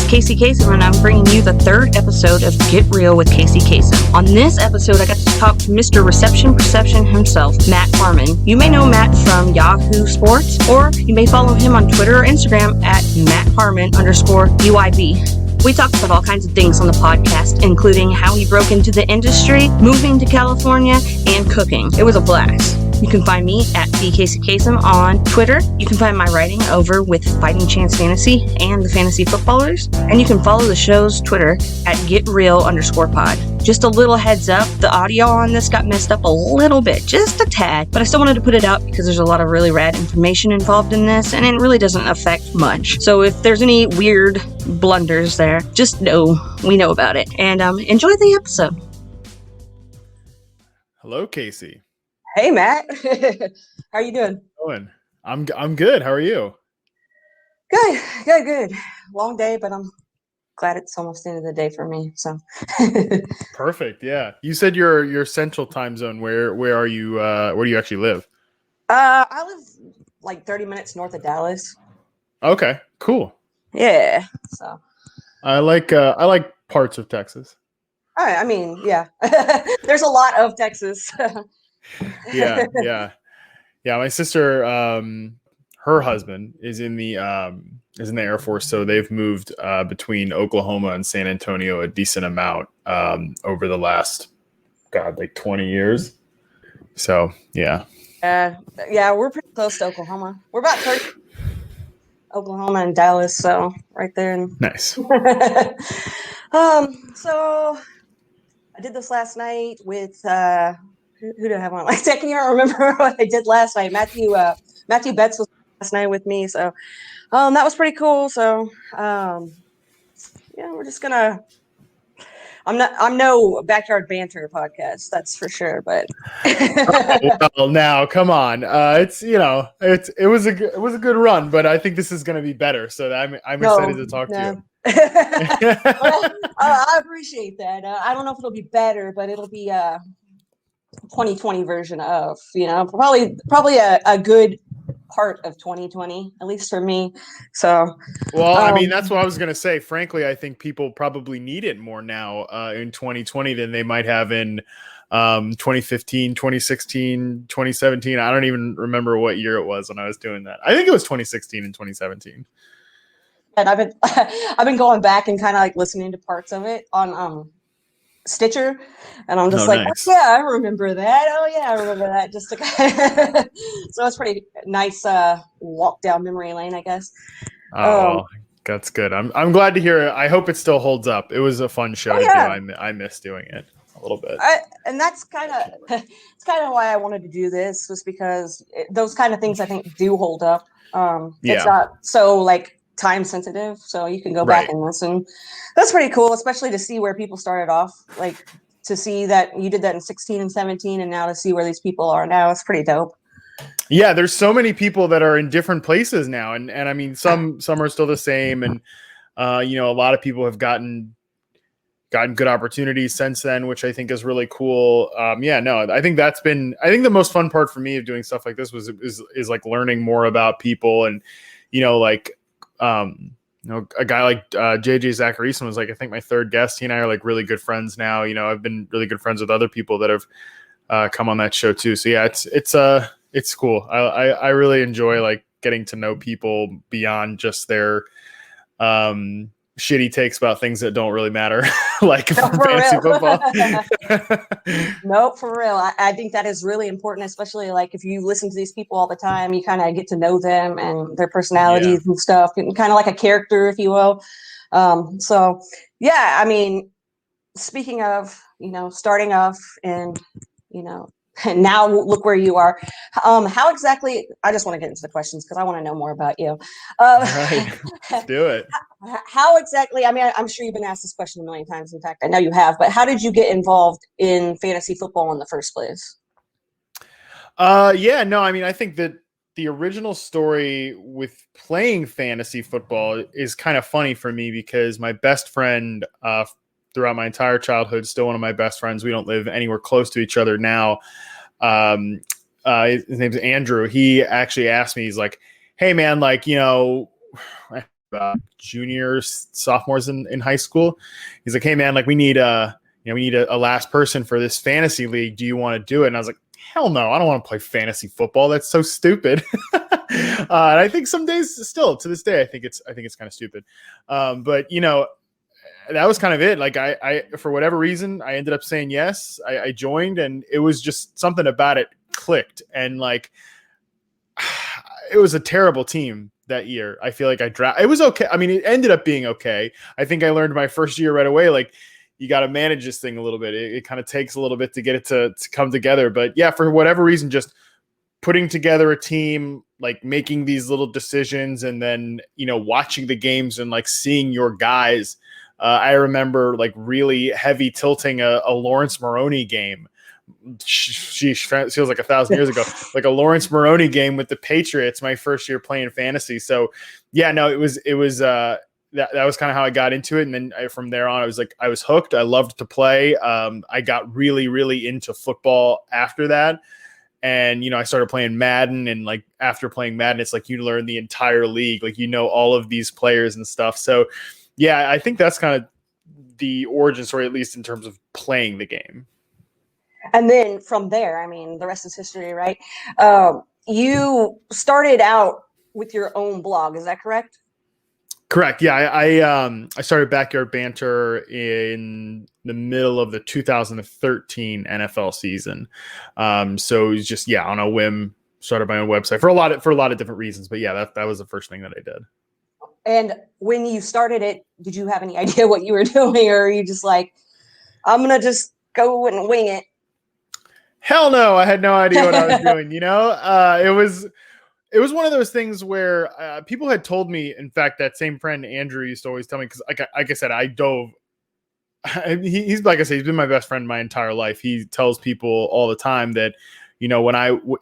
Kacey Kasem, and I'm bringing you the third episode of Get Real with Kacey Kasem. On this episode, I got to talk to Mr. Reception Perception himself, Matt Harmon. You may know Matt from Yahoo Sports, or you may follow him on Twitter or Instagram at MattHarmon_UIB. We talked about all kinds of things on the podcast, including how he broke into the industry, moving to California, and cooking. It was a blast. You can find me at Kacey Kasem on Twitter. You can find my writing over with Fighting Chance Fantasy and the Fantasy Footballers. And you can follow the show's Twitter at GetReal_pod. Just a little heads up, the audio on this got messed up a little bit, just a tad, but I still wanted to put it out because there's a lot of really rad information involved in this, and it really doesn't affect much. So if there's any weird blunders there, just know we know about it. And enjoy the episode. Hello, Kacey. Hey, Matt. How are you doing? I'm good. How are you? Good. Long day, but I'm glad it's almost the end of the day for me. So perfect. Yeah. You said you're central time zone. Where are you? Where do you actually live? I live like 30 minutes north of Dallas. Okay, cool. Yeah. So I like parts of Texas. I mean, yeah. There's a lot of Texas. Yeah. My sister, her husband is in the Air Force, so they've moved between Oklahoma and San Antonio a decent amount over the last 20 years. So yeah, we're pretty close to Oklahoma. We're about 30. Oklahoma and Dallas, so right there. Nice. So I did this last night with who did I have on? I can't remember what I did last night. Matthew Betts was last night with me, so that was pretty cool. So we're just gonna. I'm no Backyard Banter podcast, that's for sure. But well, now come on, it was a good run, but I think this is going to be better. So I'm excited to talk to you. Well, I appreciate that. I don't know if it'll be better, but it'll be 2020 version of, probably a good part of 2020, at least for me. So I mean, that's what I was going to say. Frankly, I think people probably need it more now in 2020 than they might have in 2015, 2016, 2017. I don't even remember what year it was when I was doing that. I think it was 2016 and 2017. And I've been going back and kind of like listening to parts of it on Stitcher, and I'm just nice. Oh, yeah, I remember that. Oh yeah, I remember that. Just to so it's pretty nice walk down memory lane, I guess. Well, that's good. I'm glad to hear it. I hope it still holds up. It was a fun show to do. I miss doing it a little bit. And that's kind of why I wanted to do this, was because those kind of things I think do hold up. It's not so time sensitive, so you can go back and listen. That's pretty cool, especially to see where people started off, to see that you did that in 16 and 17, and now to see where these people are now. It's pretty dope. Yeah, there's so many people that are in different places now, and I mean some are still the same, and a lot of people have gotten good opportunities since then, which I think is really cool. I think the most fun part for me of doing stuff like this is learning more about people, and a guy like JJ Zacharyson was I think my third guest. He and I are really good friends now. I've been really good friends with other people that have come on that show too. So yeah, it's cool. I really enjoy getting to know people beyond just their shitty takes about things that don't really matter, fantasy football. No, for real. I think that is really important, especially if you listen to these people all the time, you kind of get to know them and their personalities and stuff, and kind of like a character, if you will. So yeah, I mean, speaking of, starting off and, and now look where you are. How exactly, I just want to get into the questions because I want to know more about you. All right, let's do it. How exactly, I mean, I'm sure you've been asked this question a million times. In fact, I know you have, but how did you get involved in fantasy football in the first place? I mean, I think that the original story with playing fantasy football is kind of funny for me because my best friend throughout my entire childhood, still one of my best friends. We don't live anywhere close to each other now. His name's Andrew. He actually asked me, he's like, hey man, juniors, sophomores in high school. He's like, hey man, like we need a last person for this fantasy league. Do you want to do it? And I was like, hell no, I don't want to play fantasy football. That's so stupid. And I think some days still to this day, I think it's kind of stupid. But that was kind of it. Like I for whatever reason, I ended up saying yes. I joined, and it was just something about it clicked. And like, it was a terrible team that year. I feel like it was okay. I mean, it ended up being okay. I think I learned my first year right away, like, you got to manage this thing a little bit. It kind of takes a little bit to get it to come together. But yeah, for whatever reason, just putting together a team, like making these little decisions, and then, watching the games and like seeing your guys. I remember like really heavy tilting a Lawrence Maroney game. Sheesh, feels like 1,000 years ago, like a Lawrence Maroney game with the Patriots, my first year playing fantasy. So yeah, no, it was that was kind of how I got into it. And then from there on, I was hooked. I loved to play. I got really, really into football after that. And, I started playing Madden, and like after playing Madden, it's like you learn the entire league, like, all of these players and stuff. So yeah, I think that's kind of the origin story, at least in terms of playing the game. And then from there, I mean, the rest is history, right? You started out with your own blog. Is that correct? Correct. Yeah, I started Backyard Banter in the middle of the 2013 NFL season. So it was just on a whim, started my own website for a lot of different reasons. But yeah, that was the first thing that I did. And when you started it, did you have any idea what you were doing, or are you just like, I'm gonna just go and wing it? Hell no, I had no idea what I was doing. It was one of those things where people had told me, in fact, that same friend, Andrew, used to always tell me, because like I said, I dove. He's like I said, he's been my best friend my entire life. He tells people all the time that,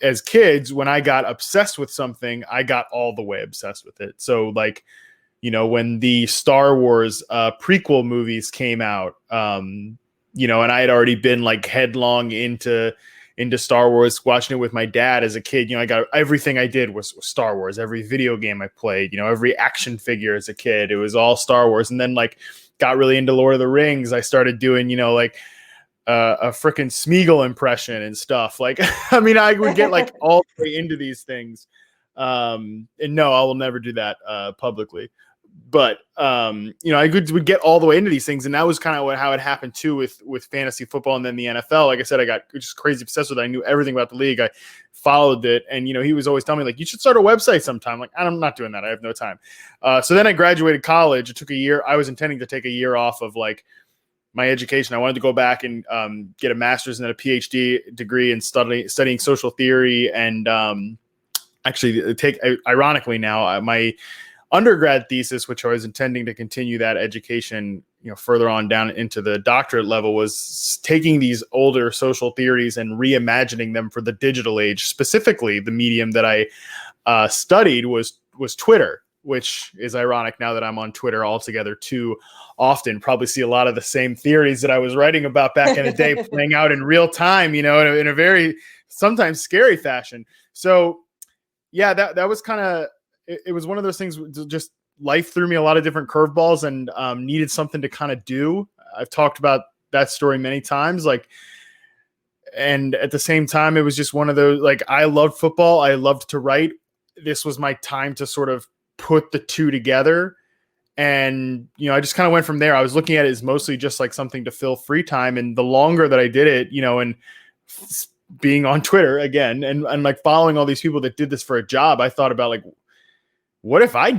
as kids, when I got obsessed with something, I got all the way obsessed with it. So like, when the Star Wars prequel movies came out, and I had already been like headlong into Star Wars, watching it with my dad as a kid. I got everything I did was Star Wars. Every video game I played, every action figure as a kid, it was all Star Wars. And then like got really into Lord of the Rings. I started doing, like a freaking Smeagol impression and stuff. Like, I mean, I would get like all the way into these things. And no, I will never do that publicly. But I would get all the way into these things, and that was kind of how it happened too with fantasy football, and then the NFL. Like I said, I got just crazy obsessed with it. I knew everything about the league. I followed it, and he was always telling me like, you should start a website sometime. Like, I'm not doing that. I have no time. So then I graduated college. It took a year. I was intending to take a year off of like my education. I wanted to go back and get a master's and then a PhD degree in studying social theory, and actually ironically now my undergrad thesis, which I was intending to continue that education, further on down into the doctorate level, was taking these older social theories and reimagining them for the digital age. Specifically, the medium that I studied was Twitter, which is ironic now that I'm on Twitter altogether too often. Probably see a lot of the same theories that I was writing about back in the day playing out in real time, in a very sometimes scary fashion. So yeah, that was kind of, it was one of those things, just life threw me a lot of different curveballs, and needed something to kind of do. I've talked about that story many times. And at the same time, it was just one of those, like, I loved football. I loved to write. This was my time to sort of put the two together. And, I just kind of went from there. I was looking at it as mostly just like something to fill free time. And the longer that I did it, and being on Twitter again, and like following all these people that did this for a job, I thought about like, what if I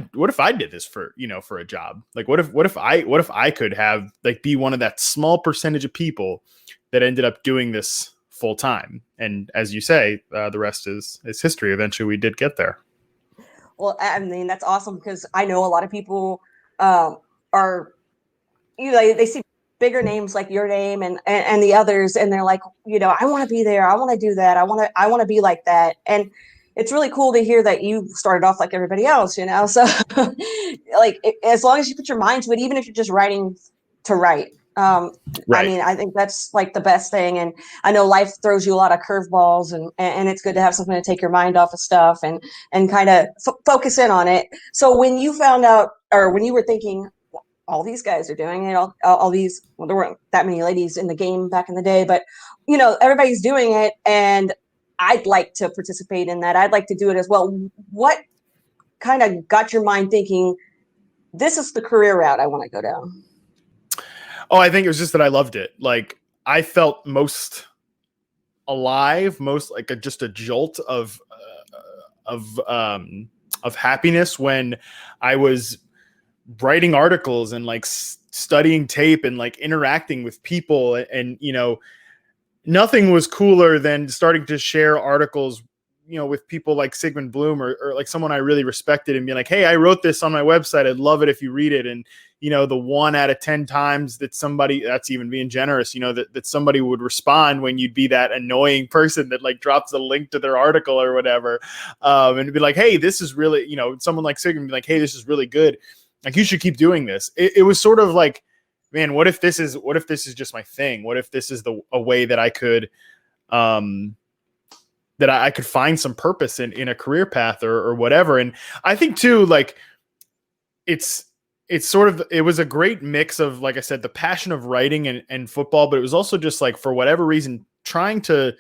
did this for a job? Like, what if I could have like be one of that small percentage of people that ended up doing this full time? And as you say, the rest is history. Eventually we did get there. Well, I mean, that's awesome, because I know a lot of people are, they see bigger names like your name and the others, and they're like, I want to be there. I want to do that. I want to be like that. And it's really cool to hear that you started off like everybody else, So like, as long as you put your mind to it, even if you're just writing to write, I mean, I think that's like the best thing. And I know life throws you a lot of curveballs, and it's good to have something to take your mind off of stuff and kind of focus in on it. So when you found out, or when you were thinking, all these guys are doing it, all these, well, there weren't that many ladies in the game back in the day, but everybody's doing it, and I'd like to participate in that. I'd like to do it as well. What kind of got your mind thinking, this is the career route I want to go down? Oh, I think it was just that I loved it. Like, I felt most alive, most like just a jolt of happiness when I was writing articles and like studying tape and like interacting with people. And nothing was cooler than starting to share articles, with people like Sigmund Bloom or like someone I really respected, and being like, hey, I wrote this on my website. I'd love it if you read it. And, the 1 out of 10 times that somebody, that's even being generous, that somebody would respond when you'd be that annoying person that like drops a link to their article or whatever. And be like, hey, this is really, someone like Sigmund be like, hey, this is really good. Like, you should keep doing this. It was sort of like, man, what if this is just my thing? What if this is a way that I could, that I could find some purpose in a career path or whatever. And I think too, like it was a great mix of, like I said, the passion of writing and football, but it was also just like, for whatever reason, trying to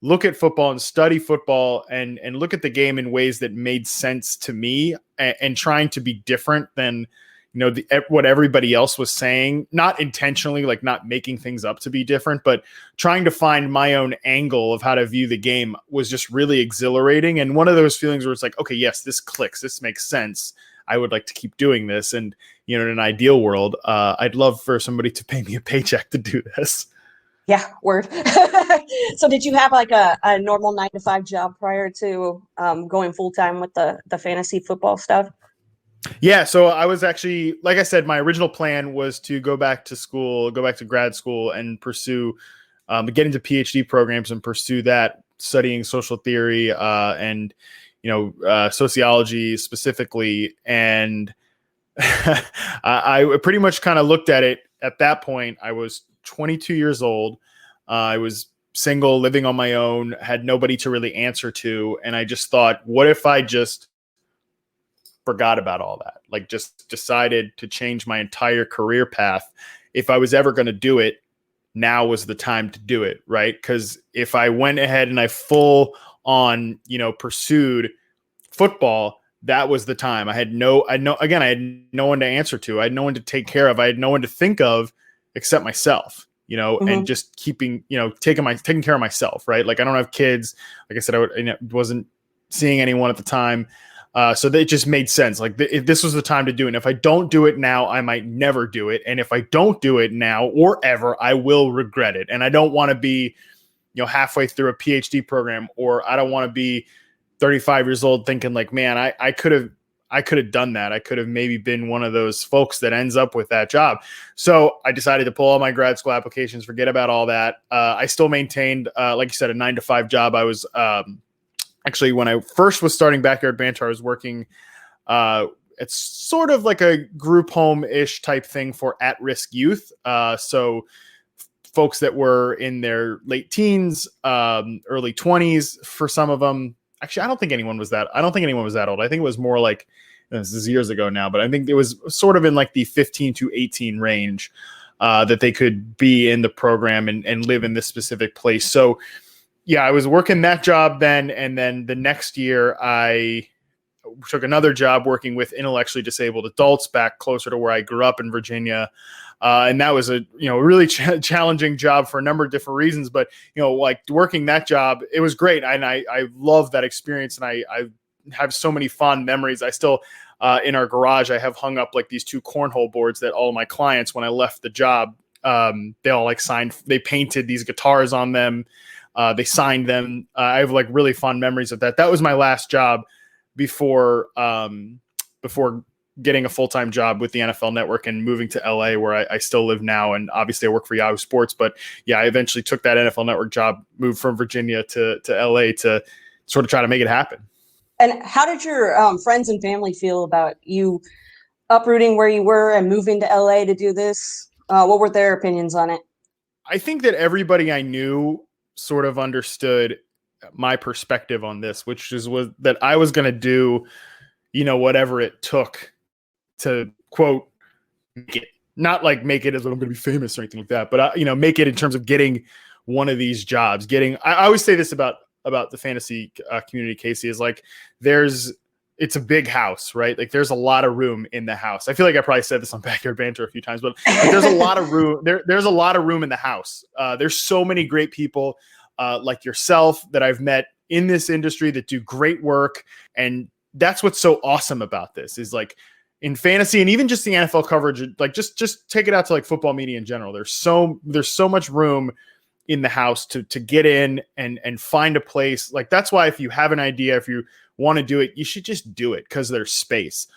look at football and study football and look at the game in ways that made sense to me, and trying to be different than, what everybody else was saying, not intentionally, like not making things up to be different, but trying to find my own angle of how to view the game was just really exhilarating. And one of those feelings where it's like, okay, yes, this clicks, this makes sense. I would like to keep doing this. And, in an ideal world, I'd love for somebody to pay me a paycheck to do this. Yeah, word. So did you have like a normal 9-to-5 job prior to going full-time with the fantasy football stuff? Yeah, so I was actually, like I said, my original plan was to go back to grad school and pursue, get into PhD programs and pursue that, studying social theory and, sociology specifically. And I pretty much kind of looked at it at that point. I was 22 years old. I was single, living on my own, had nobody to really answer to. And I just thought, what if I just forgot about all that? Like, just decided to change my entire career path. If I was ever going to do it, now was the time to do it, right? Because if I went ahead and I full on, pursued football, that was the time. I had no one to answer to. I had no one to take care of. I had no one to think of except myself, and just keeping, taking care of myself, right? Like, I don't have kids. Like I said, I wasn't seeing anyone at the time. So it just made sense. Like, if this was the time to do it. And if I don't do it now, I might never do it. And if I don't do it now or ever, I will regret it. And I don't want to be, halfway through a PhD program, or I don't want to be 35 years old thinking like, man, I could have done that. I could have maybe been one of those folks that ends up with that job. So I decided to pull all my grad school applications, forget about all that. I still maintained, like you said, a 9-to-5 job. I was, actually, when I first was starting Backyard Banter, I was working it's sort of like a group home-ish type thing for at-risk youth. So folks that were in their late teens, early 20s for some of them. Actually, I don't think anyone was that old. I think it was more like, this is years ago now, but I think it was sort of in like the 15 to 18 range that they could be in the program and live in this specific place. So yeah, I was working that job then. And then the next year I took another job working with intellectually disabled adults back closer to where I grew up in Virginia. And that was a, really challenging job for a number of different reasons, but, like working that job, it was great. And I love that experience. And I have so many fond memories. I still, in our garage, I have hung up like these 2 cornhole boards that all of my clients, when I left the job, they all like they painted these guitars on them. They signed them. I have like really fond memories of that. That was my last job before getting a full-time job with the NFL Network and moving to LA, where I still live now. And obviously I work for Yahoo Sports, but yeah, I eventually took that NFL Network job, moved from Virginia to LA to sort of try to make it happen. And how did your friends and family feel about you uprooting where you were and moving to LA to do this? What were their opinions on it? I think that everybody I knew sort of understood my perspective on this, which was that I was going to do, whatever it took to quote make it, not like make it as I'm going to be famous or anything like that, but make it in terms of getting one of these jobs. I always say this about the fantasy community, Kacey, is like it's a big house, right? Like there's a lot of room in the house. I feel like I probably said this on Backyard Banter a few times, but there's a lot of room. There's a lot of room in the house. There's so many great people like yourself that I've met in this industry that do great work. And that's what's so awesome about this is like in fantasy and even just the NFL coverage, like just take it out to like football media in general. There's so much room in the house to get in and find a place. Like that's why if you have an idea, if you want to do it, you should just do it because there's space.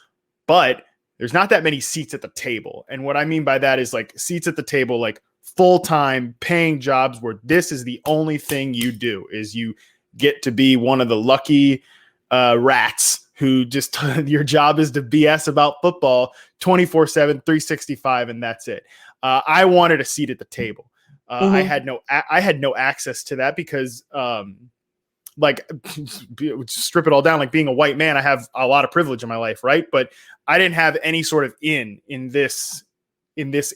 But there's not that many seats at the table. And what I mean by that is like seats at the table, like full-time paying jobs where this is the only thing you do is you get to be one of the lucky rats who just your job is to BS about football 24/7, 365, and that's it. I wanted a seat at the table. I had no access to that because like strip it all down, like being a white man, I have a lot of privilege in my life, right? But I didn't have any sort of in this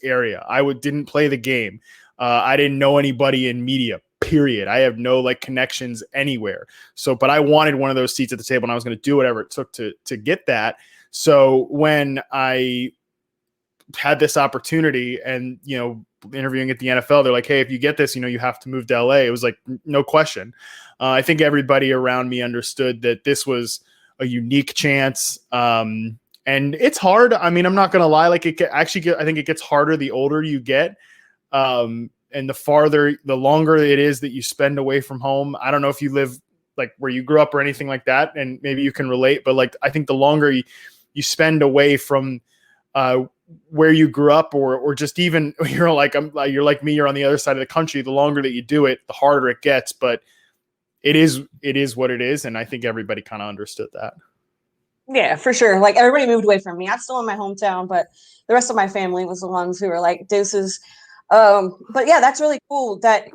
area. Didn't play the game. I didn't know anybody in media, period. I have no like connections anywhere. So, but I wanted one of those seats at the table and I was going to do whatever it took to get that. So when I had this opportunity and, interviewing at the NFL, they're like, hey, if you get this, you have to move to LA. It was like, no question. I think everybody around me understood that this was a unique chance. And it's hard. I mean, I'm not going to lie. Like I think it gets harder the older you get. And the longer it is that you spend away from home. I don't know if you live like where you grew up or anything like that, and maybe you can relate, but like, I think the longer you spend away from, where you grew up or just even you're like me, you're on the other side of the country, the longer that you do it, the harder it gets, but it is what it is. And I think everybody kind of understood that. Yeah, for sure. Like everybody moved away from me. I'm still in my hometown, but the rest of my family was the ones who were like deuces. But yeah, that's really cool that,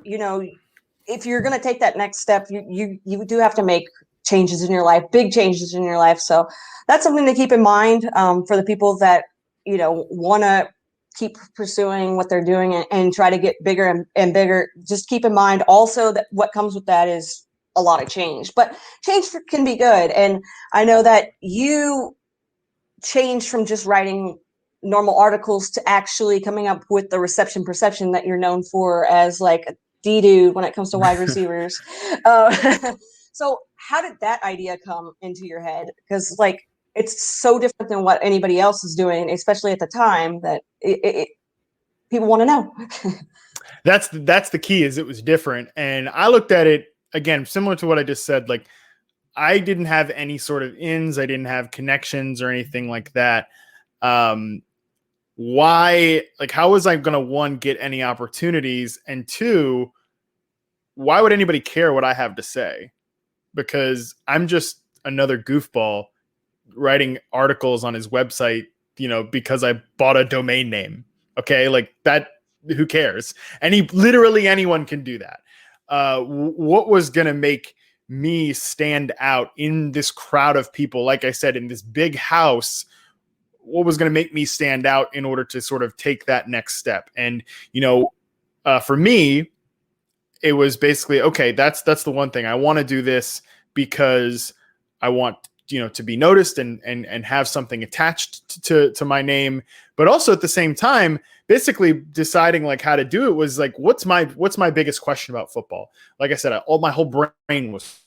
if you're going to take that next step, you do have to make changes in your life, big changes in your life. So that's something to keep in mind for the people that, want to keep pursuing what they're doing and try to get bigger and bigger. Just keep in mind also that what comes with that is a lot of change, but change can be good. And I know that you changed from just writing normal articles to actually coming up with the reception perception that you're known for as like a D-dude when it comes to wide receivers. So how did that idea come into your head? Because like, it's so different than what anybody else is doing, especially at the time that people want to know. That's the key is it was different. And I looked at it again, similar to what I just said, like I didn't have any sort of ins. I didn't have connections or anything like that. Why, like, how was I going to, one, get any opportunities? And two, why would anybody care what I have to say? Because I'm just another goofball writing articles on his website, because I bought a domain name. Okay. Like that, who cares? Literally anyone can do that. What was going to make me stand out in this crowd of people? Like I said, in this big house, what was going to make me stand out in order to sort of take that next step? And, for me, it was basically, okay, that's the one thing. I want to do this because I want, to be noticed and have something attached to my name. But also at the same time, basically deciding like how to do it was like, what's my biggest question about football? Like I said, my whole brain was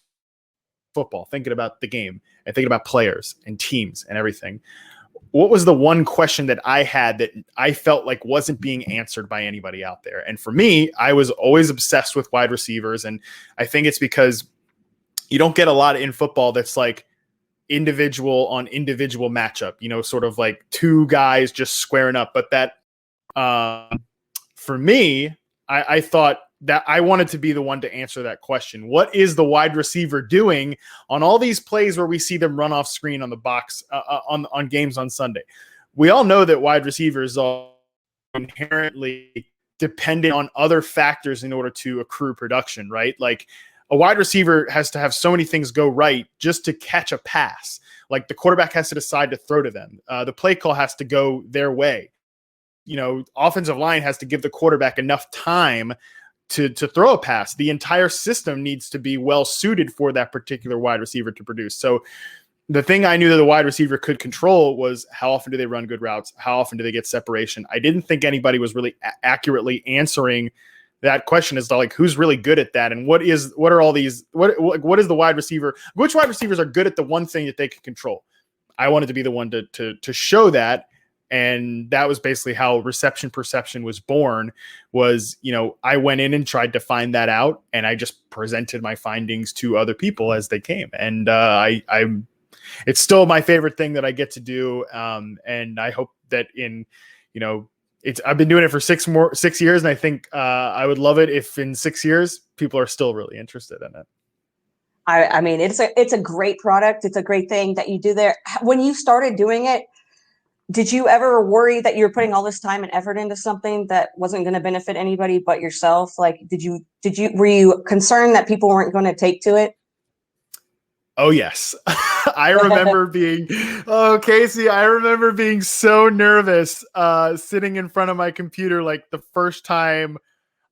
football, thinking about the game and thinking about players and teams and everything. What was the one question that I had that I felt like wasn't being answered by anybody out there? And for me, I was always obsessed with wide receivers. And I think it's because you don't get a lot in football that's like individual on individual matchup, sort of like two guys just squaring up. But that for me, I thought that I wanted to be the one to answer that question. What is the wide receiver doing on all these plays where we see them run off screen on the box on games on Sunday? We all know that wide receivers are inherently dependent on other factors in order to accrue production, right? Like a wide receiver has to have so many things go right just to catch a pass. Like the quarterback has to decide to throw to them. The play call has to go their way. Offensive line has to give the quarterback enough time to throw a pass. The entire system needs to be well suited for that particular wide receiver to produce. So the thing I knew that the wide receiver could control was how often do they run good routes? How often do they get separation? I didn't think anybody was really accurately answering that question as to like who's really good at that, and what is the wide receiver? Which wide receivers are good at the one thing that they can control? I wanted to be the one to show that, and that was basically how reception perception was born. I went in and tried to find that out, and I just presented my findings to other people as they came, and it's still my favorite thing that I get to do. And I hope that I've been doing it for 6 years, and I think I would love it if in 6 years people are still really interested in it. I mean, it's a great product. It's a great thing that you do there. When you started doing it, did you ever worry that you were putting all this time and effort into something that wasn't going to benefit anybody but yourself? Like, were you concerned that people weren't going to take to it? Oh, yes. I remember Kacey, I remember being so nervous sitting in front of my computer like the first time.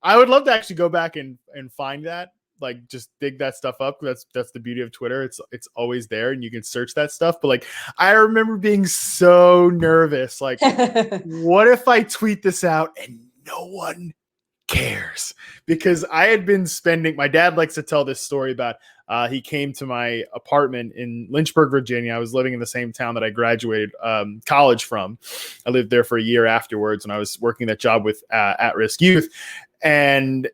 I would love to actually go back and find that, like just dig that stuff up. That's the beauty of Twitter. It's always there and you can search that stuff. But like, I remember being so nervous. Like, what if I tweet this out and no one cares? Because I had been my dad likes to tell this story about he came to my apartment in Lynchburg, Virginia. I was living in the same town that I graduated college from. I lived there for a year afterwards, and I was working that job with at-risk youth. And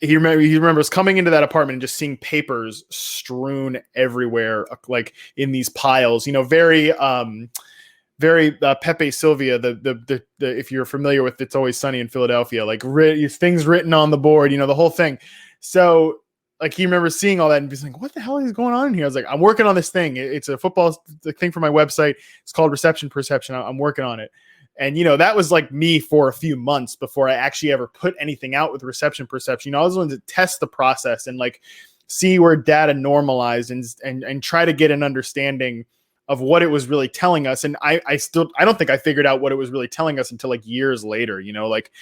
he remembers coming into that apartment and just seeing papers strewn everywhere, like in these piles. Very Pepe Sylvia, the if you're familiar with It's Always Sunny in Philadelphia, like things written on the board, the whole thing. So like he remembers seeing all that and he's like, what the hell is going on here? I was like, I'm working on this thing. It's a football thing for my website. It's called Reception Perception. I'm working on it. And, that was like me for a few months before I actually ever put anything out with Reception Perception. I was going to test the process and like see where data normalized and try to get an understanding of what it was really telling us. And I don't think I figured out what it was really telling us until like years later, like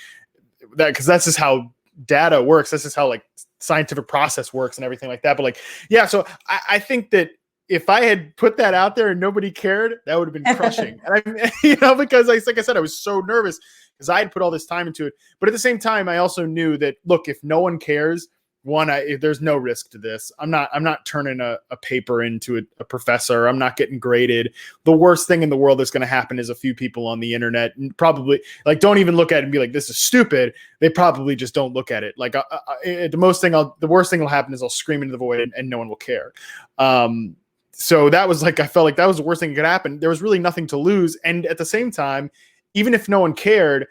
that, because that's just how data works. This is how like scientific process works and everything like that. But like, yeah, so I think that if I had put that out there and nobody cared, that would have been crushing. And because like I said, I was so nervous because I had put all this time into it. But at the same time, I also knew that, look, if no one cares, there's no risk to this. I'm not turning a paper into a professor. I'm not getting graded. The worst thing in the world that's going to happen is a few people on the internet and probably like don't even look at it and be like, this is stupid. They probably just don't look at it. Like the worst thing will happen is I'll scream into the void and no one will care. So that was like, I felt like that was the worst thing that could happen. There was really nothing to lose. And at the same time, even if no one cared,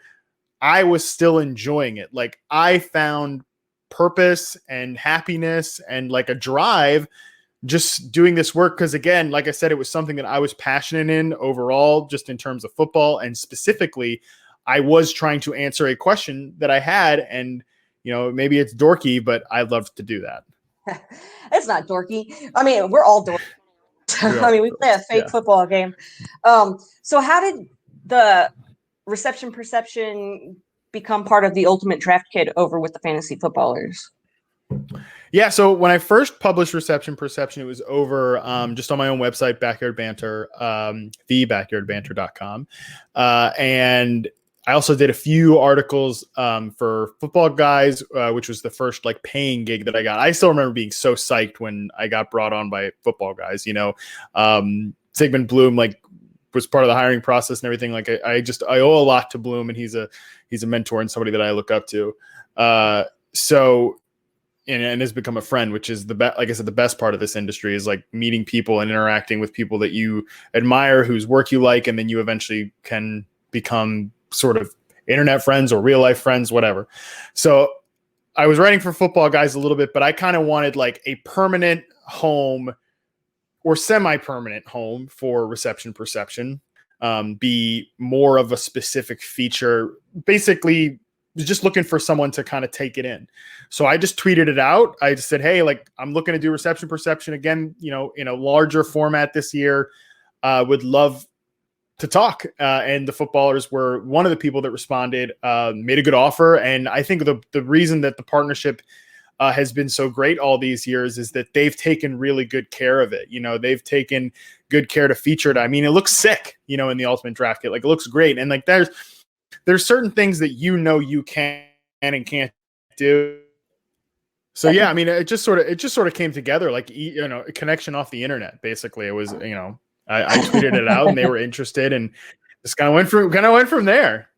I was still enjoying it. Like I found purpose and happiness and like a drive just doing this work. Because again, like I said, it was something that I was passionate in overall, just in terms of football. And specifically, I was trying to answer a question that I had. And, maybe it's dorky, but I love to do that. It's not dorky. I mean, we're all dorky. I mean, we play a fake football game. So how did the Reception Perception become part of the Ultimate Draft Kit over with the fantasy footballers? Yeah, so when I first published Reception Perception, it was over just on my own website, Backyard Banter, thebackyardbanter.com. And I also did a few articles for Football Guys, which was the first like paying gig that I got. I still remember being so psyched when I got brought on by Football Guys. Sigmund Bloom like was part of the hiring process and everything. Like I owe a lot to Bloom, and he's a mentor and somebody that I look up to. And has become a friend, which is like I said, the best part of this industry is like meeting people and interacting with people that you admire, whose work you like, and then you eventually can become sort of internet friends or real life friends, whatever. So I was writing for Football Guys a little bit, but I kind of wanted like a permanent home or semi-permanent home for Reception Perception. be more of a specific feature. Basically, just looking for someone to kind of take it in. So I just tweeted it out. I just said, hey, like, I'm looking to do reception perception again, you know, in a larger format this year. Would love to talk. And the footballers were one of the people that responded, made a good offer. And I think the reason that the partnership has been so great all these years is that they've taken really good care of it. You know, they've taken good care to feature it. I mean, it looks sick, you know, in the Ultimate Draft Kit. Like, it looks great. And like, there's certain things that, you know, you can and can't do. So yeah, I mean, it just sort of came together, like, you know, a connection off the internet. Basically, it was, you know, I tweeted it out and they were interested, and just kind of went from there.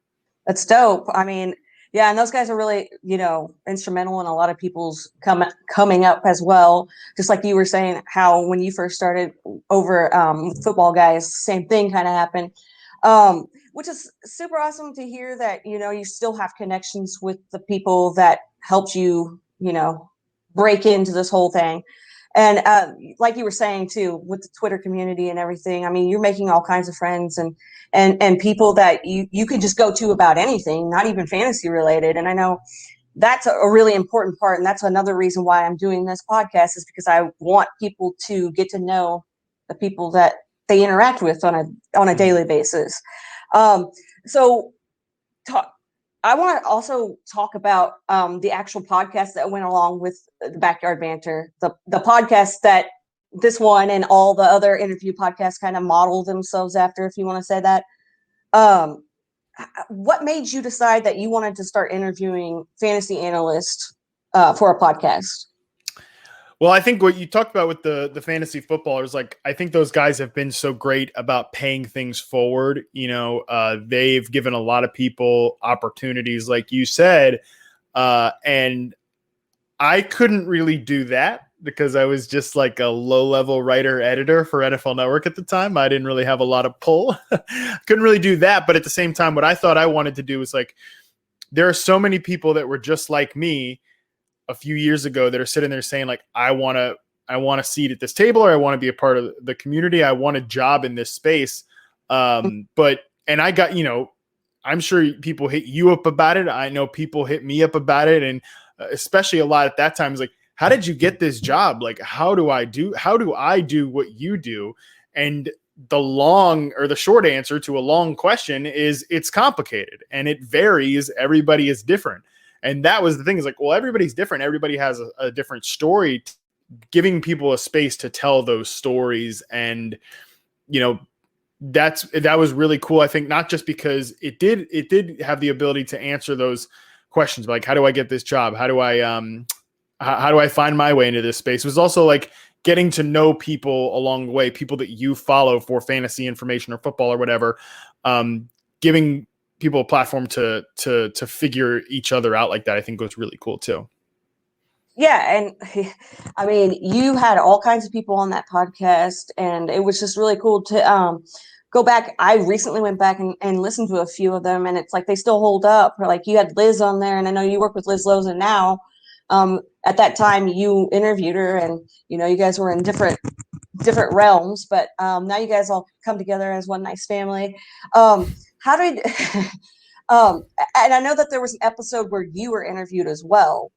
That's dope. I mean, yeah, and those guys are really, you know, instrumental in a lot of people's coming up as well. Just like you were saying, how when you first started over football guys, same thing kind of happened. Which is super awesome to hear that, you know, you still have connections with the people that helped you, you know, break into this whole thing. And like you were saying too, with the Twitter community and everything, I mean, you're making all kinds of friends and people that you could just go to about anything, not even fantasy related. And I know that's a really important part. And that's another reason why I'm doing this podcast, is because I want people to get to know the people that they interact with on a daily basis. So I want to also talk about the actual podcast that went along with the Backyard Banter, the podcast that this one and all the other interview podcasts kind of model themselves after, if you want to say that. What made you decide that you wanted to start interviewing fantasy analysts for a podcast? Well, I think what you talked about with the fantasy footballers, like, I think those guys have been so great about paying things forward. You know, they've given a lot of people opportunities, like you said, and I couldn't really do that because I was just like a low-level writer editor for NFL Network at the time. I didn't really have a lot of pull. Couldn't really do that. But at the same time, what I thought I wanted to do was, like, there are so many people that were just like me a few years ago that are sitting there saying, like, I want a seat at this table, or I want to be a part of the community. I want a job in this space. And I got, you know, I'm sure people hit you up about it. I know people hit me up about it. And especially a lot at that time is like, how did you get this job? Like, how do I do what you do? And the short answer to a long question is, it's complicated and it varies. Everybody is different. And that was the thing, is like, well, everybody's different. Everybody has a different story, giving people a space to tell those stories. And, you know, that was really cool. I think not just because it did have the ability to answer those questions, like, how do I get this job? How do I find my way into this space? It was also like getting to know people along the way, people that you follow for fantasy information or football or whatever, giving people a platform to figure each other out like that, I think was really cool too. Yeah. And I mean, you had all kinds of people on that podcast, and it was just really cool to go back. I recently went back and listened to a few of them, and it's like they still hold up. Or like, you had Liz on there, and I know you work with Liz Loza now. At that time you interviewed her, and, you know, you guys were in different realms, but now you guys all come together as one nice family. How did and I know that there was an episode where you were interviewed as well.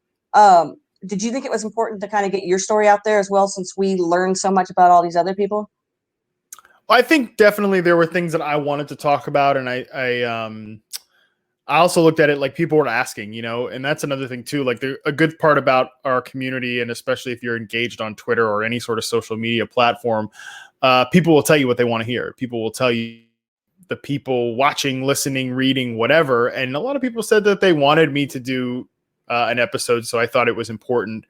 Did you think it was important to kind of get your story out there as well, since we learned so much about all these other people? Well, I think definitely there were things that I wanted to talk about, and I also looked at it like people were asking, you know, and that's another thing too. Like, a good part about our community, and especially if you're engaged on Twitter or any sort of social media platform, people will tell you what they want to hear. People will tell you, the people watching, listening, reading, whatever. And a lot of people said that they wanted me to do an episode. So I thought it was important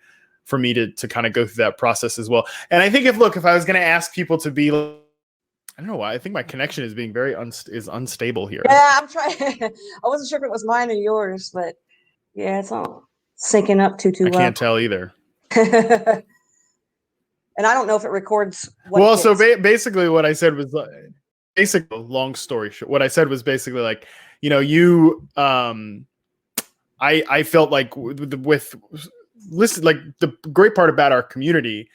for me to kind of go through that process as well. And I think if I was going to ask people to be, I don't know why, I think my connection is being is unstable here. Yeah, I'm trying. I wasn't sure if it was mine or yours, but yeah, it's not syncing up too well. I can't tell either. And I don't know if it records. So basically what I said was, basically, long story short, what I said was basically like, you know, I felt like with listen, like, the great part about our community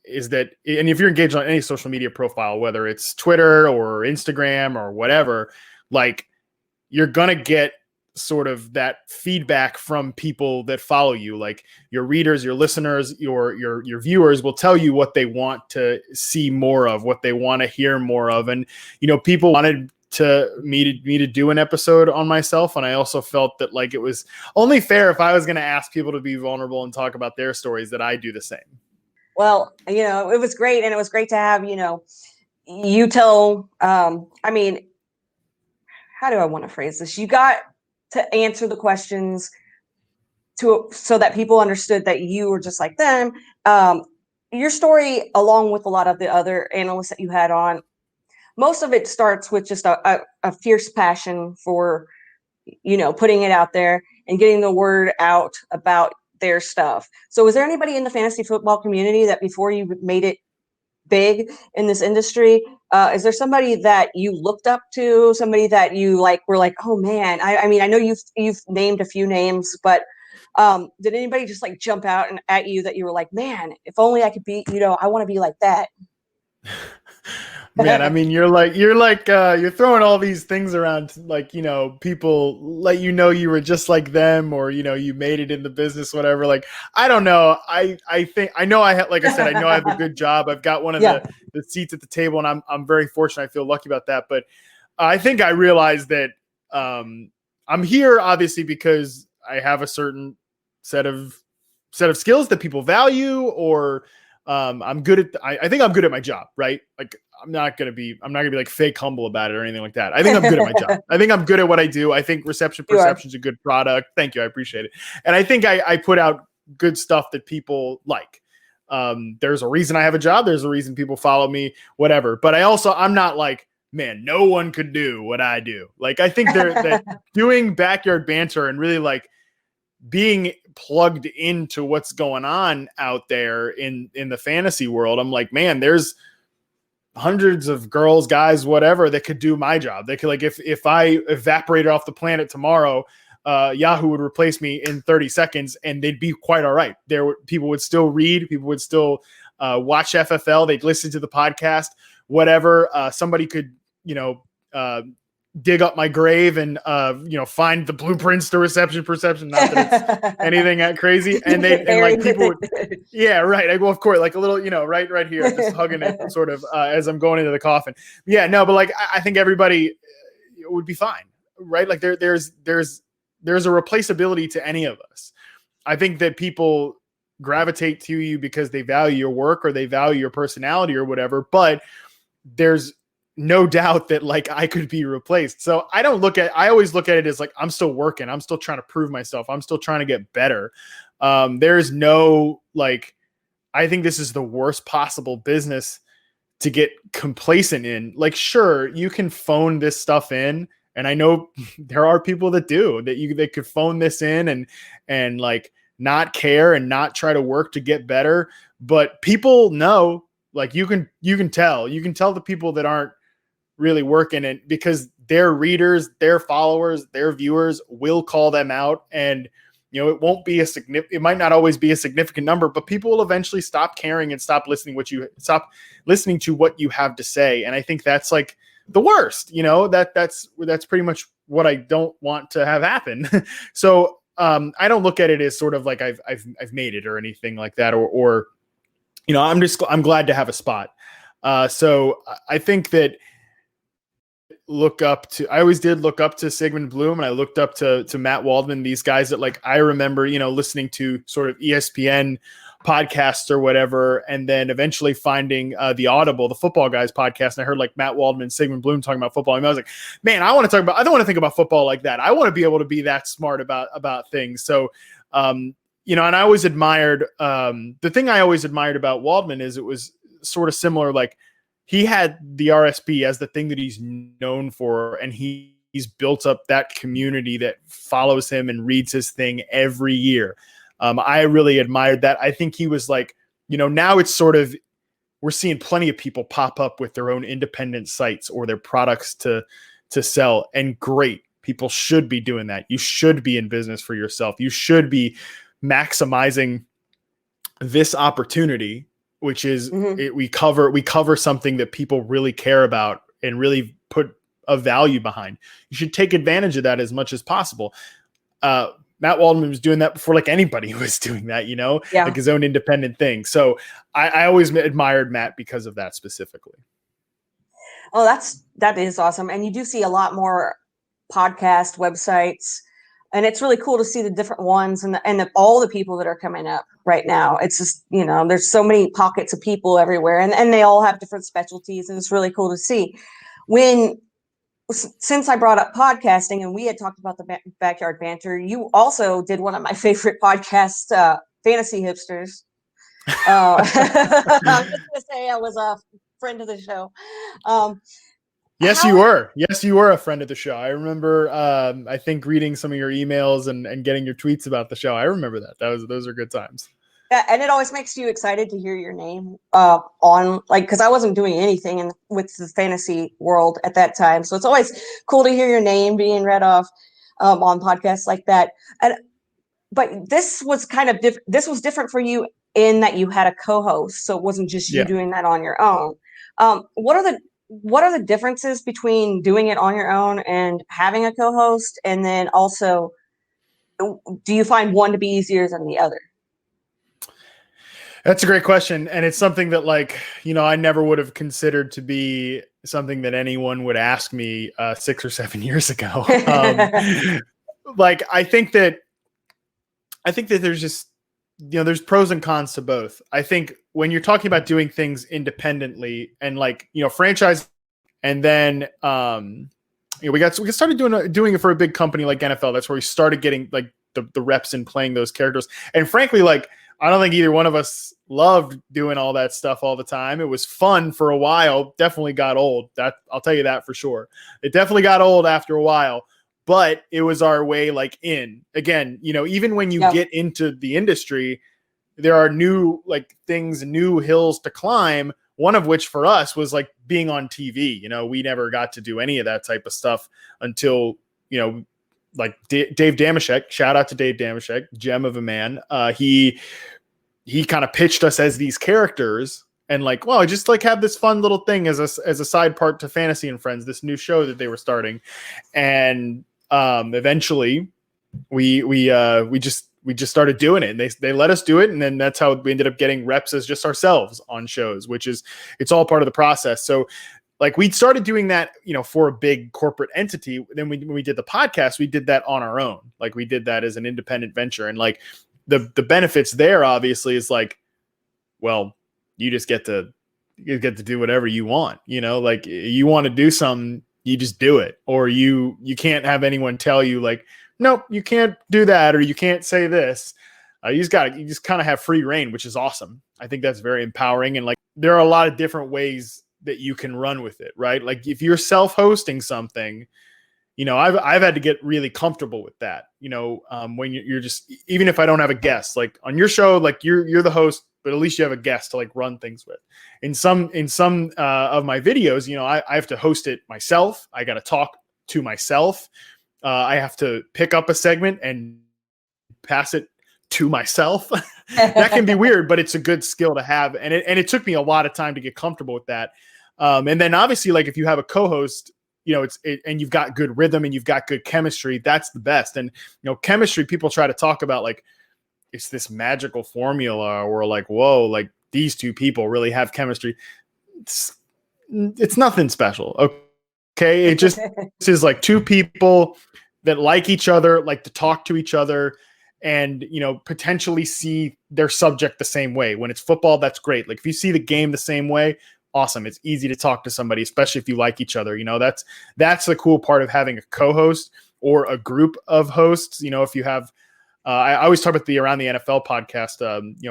is that, and if you're engaged on any social media profile, whether it's Twitter or Instagram or whatever, like you're going to get sort of that feedback from people that follow you. Like your readers, your listeners, your viewers will tell you what they want to see more of, what they want to hear more of. And, people wanted me to do an episode on myself. And I also felt that like, it was only fair if I was going to ask people to be vulnerable and talk about their stories, that I do the same. Well, it was great. And it was great to have, you tell, how do I want to phrase this? You got to answer the questions so that people understood that you were just like them. Your story, along with a lot of the other analysts that you had on, most of it starts with just a fierce passion for, putting it out there and getting the word out about their stuff. So was there anybody in the fantasy football community that before you made it big in this industry, is there somebody that you looked up to, somebody that you were like, oh man, I mean, I know you've named a few names, but did anybody just jump out at you that you were like, man, if only I could be, I want to be like that? Man, I mean, you're throwing all these things around, people let you were just like them, or you made it in the business, whatever. Like, I don't know. I think I know I have, like I said, I know I have a good job. I've got one of the seats at the table, and I'm very fortunate. I feel lucky about that. But I think I realized that I'm here obviously because I have a certain set of skills that people value, or I'm good at. I think I'm good at my job, right? Like, I'm not gonna be like fake humble about it or anything like that. I think I'm good at my job. I think I'm good at what I do. I think reception perception is a good product. Thank you, I appreciate it. And I think I put out good stuff that people like. There's a reason I have a job. There's a reason people follow me, whatever. But I'm not like, man, no one could do what I do. Like, I think that doing Backyard Banter and really like being plugged into what's going on out there in the fantasy world, I'm like, man, there's hundreds of girls, guys, whatever, that could do my job. They could, like, if I evaporated off the planet tomorrow, Yahoo would replace me in 30 seconds and they'd be quite all right. People would still read, people would still watch FFL, they'd listen to the podcast, whatever. Somebody could, dig up my grave and find the blueprints to reception perception. Not that it's anything that crazy. And people would, yeah, right. Well, of course, like a little, right here, just hugging it sort of as I'm going into the coffin. Yeah, no, but like I think everybody would be fine, right? Like there's a replaceability to any of us. I think that people gravitate to you because they value your work or they value your personality or whatever, but there's no doubt that like I could be replaced. So I always look at it as like, I'm still working. I'm still trying to prove myself. I'm still trying to get better. There's no, like, I think this is the worst possible business to get complacent in. Like, sure, you can phone this stuff in. And I know there are people that do that they could phone this in and like not care and not try to work to get better. But people know, like, you can tell the people that aren't really working it because their readers, their followers, their viewers will call them out. And, it won't be it might not always be a significant number, but people will eventually stop caring and stop listening to what you have to say. And I think that's like the worst, that's pretty much what I don't want to have happen. So I don't look at it as sort of like I've made it or anything like that, or I'm glad to have a spot. So I think that I always did look up to Sigmund Bloom, and I looked up to Matt Waldman, these guys that like I remember, listening to sort of ESPN podcasts or whatever, and then eventually finding the Audible, the Football Guys podcast, and I heard like Matt Waldman and Sigmund Bloom talking about football, and I was like, man, I don't want to think about football like that. I want to be able to be that smart about things. So and I always admired the thing I always admired about Waldman is it was sort of similar, like he had the RSP as the thing that he's known for, and he's built up that community that follows him and reads his thing every year. I really admired that. I think he was like, now it's sort of, we're seeing plenty of people pop up with their own independent sites or their products to sell, and great. People should be doing that. You should be in business for yourself. You should be maximizing this opportunity which is we cover something that people really care about and really put a value behind. You should take advantage of that as much as possible. Matt Waldman was doing that before like anybody was doing that, like his own independent thing. So I always admired Matt because of that specifically. Oh, that is awesome. And you do see a lot more podcast websites, and it's really cool to see the different ones and all the people that are coming up right now. It's just, there's so many pockets of people everywhere, and they all have different specialties, and it's really cool to see. Since I brought up podcasting and we had talked about the Backyard Banter, you also did one of my favorite podcasts, Fantasy Hipsters. I'm just going to say I was a friend of the show. Yes, you were. Yes, you were a friend of the show. I remember, I think, reading some of your emails and getting your tweets about the show. I remember that. Those are good times. Yeah, and it always makes you excited to hear your name on, like, because I wasn't doing anything with the fantasy world at that time. So it's always cool to hear your name being read off on podcasts like that. But this was kind of different. This was different for you in that you had a co-host, so it wasn't just you doing that on your own. What are the differences between doing it on your own and having a co-host? And then also, do you find one to be easier than the other? That's a great question. And it's something that, like, I never would have considered to be something that anyone would ask me 6 or 7 years ago. Like, I think that there's just, there's pros and cons to both. I think when you're talking about doing things independently and like, franchise, and then, we started doing it for a big company like NFL. That's where we started getting like the reps and playing those characters. And frankly, like, I don't think either one of us loved doing all that stuff all the time. It was fun for a while. Definitely got old. That I'll tell you that for sure. It definitely got old after a while, but it was our way, like, in. Again, even when you get into the industry, there are new things, new hills to climb. One of which for us was like being on TV. We never got to do any of that type of stuff until, like Dave Dameshek. Shout out to Dave Dameshek, gem of a man. He kind of pitched us as these characters and like, well, just like have this fun little thing as a side part to Fantasy and Friends, this new show that they were starting. And eventually we just started doing it, and they let us do it. And then that's how we ended up getting reps as just ourselves on shows, it's all part of the process. So like we started doing that, for a big corporate entity. Then when we did the podcast, we did that on our own. Like we did that as an independent venture. And like the benefits there obviously is like, well, you just get to do whatever you want, like you want to do something, you just do it. Or you can't have anyone tell you like, nope, you can't do that, or you can't say this. You just kind of have free reign, which is awesome. I think that's very empowering. And like, there are a lot of different ways that you can run with it, right? Like if you're self-hosting something, I've had to get really comfortable with that. When you're just, even if I don't have a guest, like on your show, like you're the host, but at least you have a guest to like run things with. In some of my videos, I have to host it myself. I got to talk to myself. I have to pick up a segment and pass it to myself. That can be weird, but it's a good skill to have. And it took me a lot of time to get comfortable with that. And then obviously, like if you have a co-host, and you've got good rhythm and you've got good chemistry, that's the best. And, chemistry, people try to talk about like, it's this magical formula where like, whoa, like these two people really have chemistry. It's nothing special. Okay. It just is like two people that like each other, like to talk to each other, and, potentially see their subject the same way. When it's football, that's great. Like if you see the game the same way, awesome. It's easy to talk to somebody, especially if you like each other. That's the cool part of having a co-host or a group of hosts. If you have, I always talk about the Around the NFL podcast,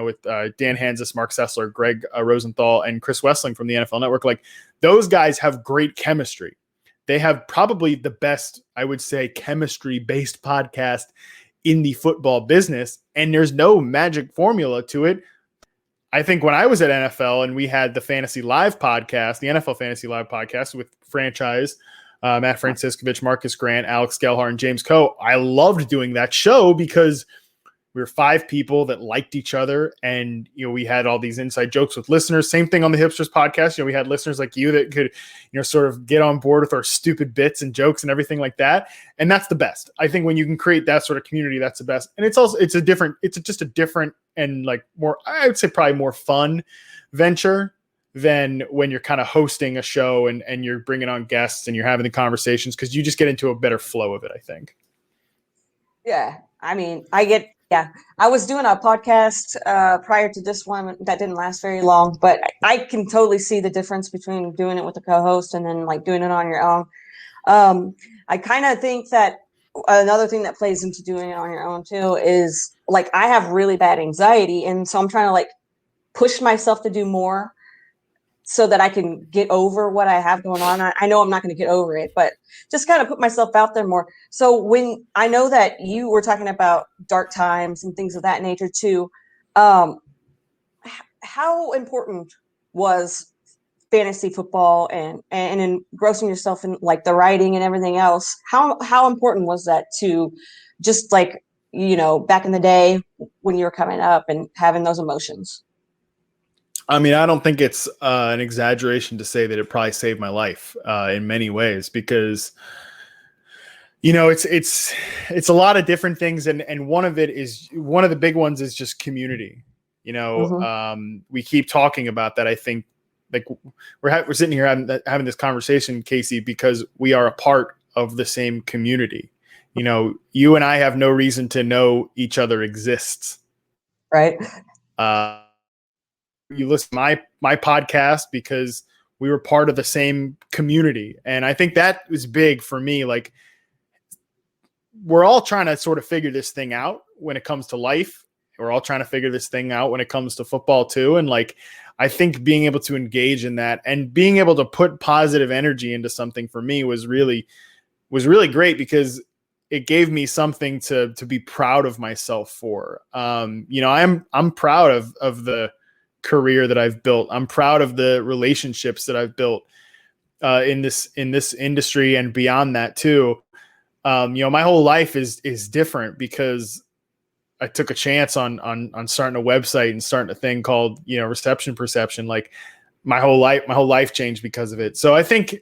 with Dan Hansis, Mark Sessler, Greg Rosenthal, and Chris Wessling from the NFL Network. Like those guys have great chemistry. They have probably the best, I would say, chemistry-based podcast in the football business, and there's no magic formula to it. I think when I was at NFL and we had the Fantasy Live podcast, the NFL Fantasy Live podcast with franchise, Matt Franciscovich, Marcus Grant, Alex Gelhar, and James Coe, I loved doing that show because We were 5 people that liked each other, and we had all these inside jokes with listeners. Same thing on the Hipsters podcast. We had listeners like you that could sort of get on board with our stupid bits and jokes and everything like that. And that's the best. I think when you can create that sort of community, that's the best. And it's just a different and like more, I would say probably more fun venture than when you're kind of hosting a show and you're bringing on guests and you're having the conversations, because you just get into a better flow of it, I think. Yeah. I mean, I was doing a podcast prior to this one that didn't last very long, but I can totally see the difference between doing it with a co-host and then like doing it on your own. I kind of think that another thing that plays into doing it on your own too is like I have really bad anxiety, and so I'm trying to like push myself to do more so that I can get over what I have going on. I know I'm not going to get over it, but just kind of put myself out there more. So when I know that you were talking about dark times and things of that nature too, how important was fantasy football and engrossing yourself in like the writing and everything else? How important was that to just like, back in the day when you were coming up and having those emotions? I mean, I don't think it's an exaggeration to say that it probably saved my life in many ways, because, it's a lot of different things. And one of the big ones is just community. We keep talking about that. I think like we're sitting here having this conversation, Kacey, because we are a part of the same community. You and I have no reason to know each other exists. Right. You listen to my podcast because we were part of the same community. And I think that was big for me. Like, we're all trying to sort of figure this thing out when it comes to life. We're all trying to figure this thing out when it comes to football too. And like, I think being able to engage in that and being able to put positive energy into something for me was really great, because it gave me something to be proud of myself for. I'm proud of the career that I've built. I'm proud of the relationships that I've built in this industry and beyond that too. My whole life is different because I took a chance on starting a website and starting a thing called, Reception Perception. Like my whole life changed because of it. So I think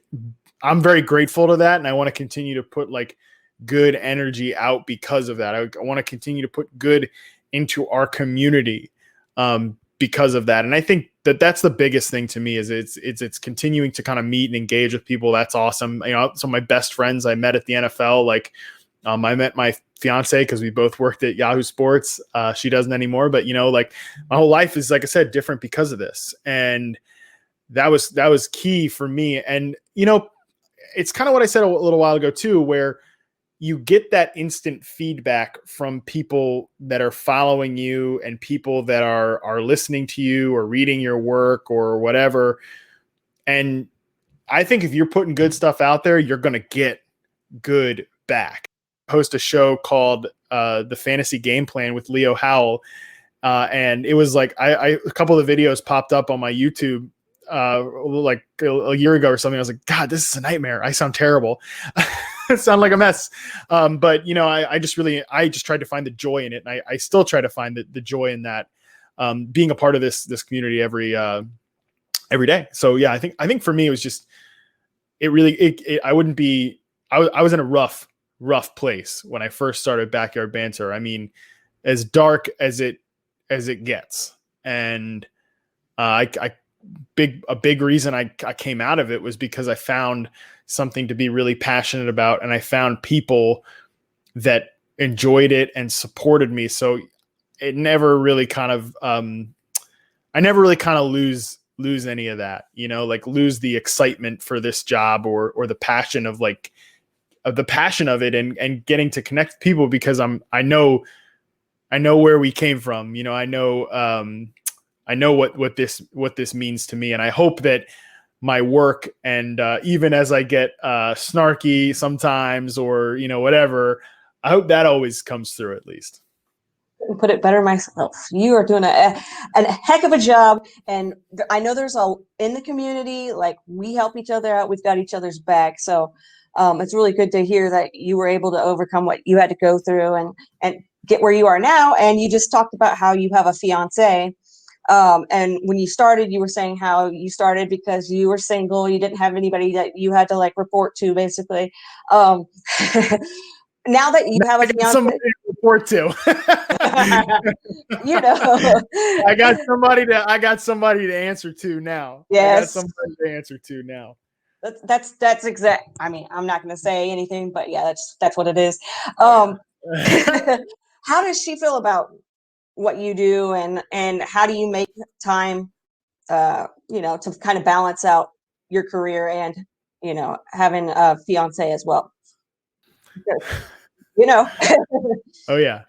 I'm very grateful to that. And I want to continue to put like good energy out because of that. I want to continue to put good into our community because of that. And I think that's the biggest thing to me is it's continuing to kind of meet and engage with people. That's awesome. Some of my best friends I met at the NFL, like I met my fiance because we both worked at Yahoo Sports. She doesn't anymore, but like my whole life is, like I said, different because of this. And that was key for me. And, it's kind of what I said a little while ago too, where you get that instant feedback from people that are following you and people that are listening to you or reading your work or whatever. And I think if you're putting good stuff out there, you're going to get good back. I host a show called The Fantasy Game Plan with Leo Howell. And it was like, a couple of the videos popped up on my YouTube like a year ago or something. I was like, God, this is a nightmare. I sound terrible. Sound like a mess. But I just tried to find the joy in it. And I still try to find the joy in that, being a part of this community every day. So yeah, I think for me, it was just, I was in a rough place when I first started Backyard Banter. I mean, as dark as it gets. And, a big reason I came out of it was because I found something to be really passionate about, and I found people that enjoyed it and supported me. So it never really kind of, I never really kind of lose any of that, like lose the excitement for this job or the passion of the passion of it and getting to connect with people, because I know where we came from. I know what this means to me. And I hope that my work and even as I get snarky sometimes or, whatever, I hope that always comes through at least. Put it better myself. You are doing a heck of a job. And I know there's in the community, like we help each other out. We've got each other's back. So it's really good to hear that you were able to overcome what you had to go through and get where you are now. And you just talked about how you have a fiance. And when you started, you were saying how you started because you were single, you didn't have anybody that you had to like report to, basically. Um, now that you have a I got fiance, somebody to report to. you know, I got somebody to answer to now. I got yes, somebody to answer to now. that's exact. I mean, I'm not going to say anything, but yeah, that's what it is. Oh, How does she feel about what you do, and how do you make time, to kind of balance out your career and, having a fiance as well? Because, you know, Oh yeah.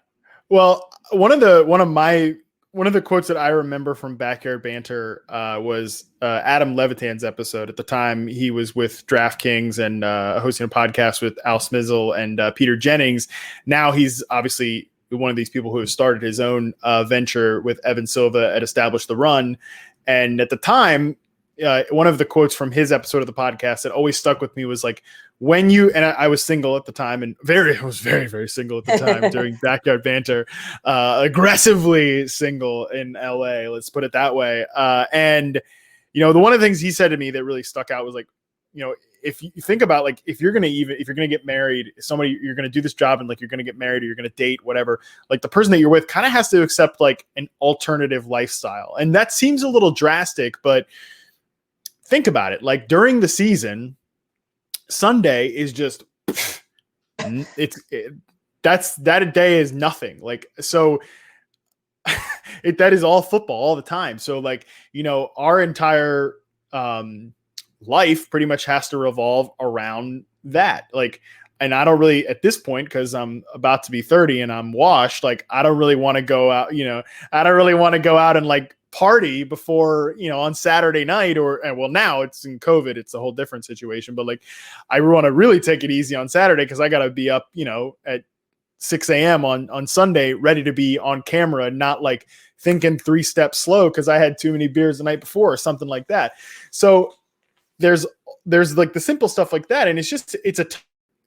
Well, one of the quotes that I remember from Backyard Banter was Adam Levitan's episode. At the time, he was with DraftKings and hosting a podcast with Al Smizzle and Peter Jennings. Now he's obviously one of these people who have started his own venture with Evan Silva at Establish the Run. And at the time, one of the quotes from his episode of the podcast that always stuck with me was like, when you, and I was single at the time and I was very, very single at the time during Backyard Banter, aggressively single in LA, let's put it that way. And, one of the things he said to me that really stuck out was like, if you think about like, if you're going to get married, somebody, you're going to do this job and like, you're going to get married or you're going to date, whatever, like the person that you're with kind of has to accept like an alternative lifestyle. And that seems a little drastic, but think about it. Like during the season, Sunday is just that day is nothing. Like, so that is all football all the time. So like, our entire life pretty much has to revolve around that. Like, and I don't really at this point, because I'm about to be 30 and I'm washed, like I don't really want to go out, I don't really want to go out and like party before, on Saturday night well, now it's in COVID, it's a whole different situation, but like I want to really take it easy on Saturday because I got to be up, at 6 a.m. on Sunday, ready to be on camera, not like thinking 3 steps slow because I had too many beers the night before or something like that. So there's like the simple stuff like that. And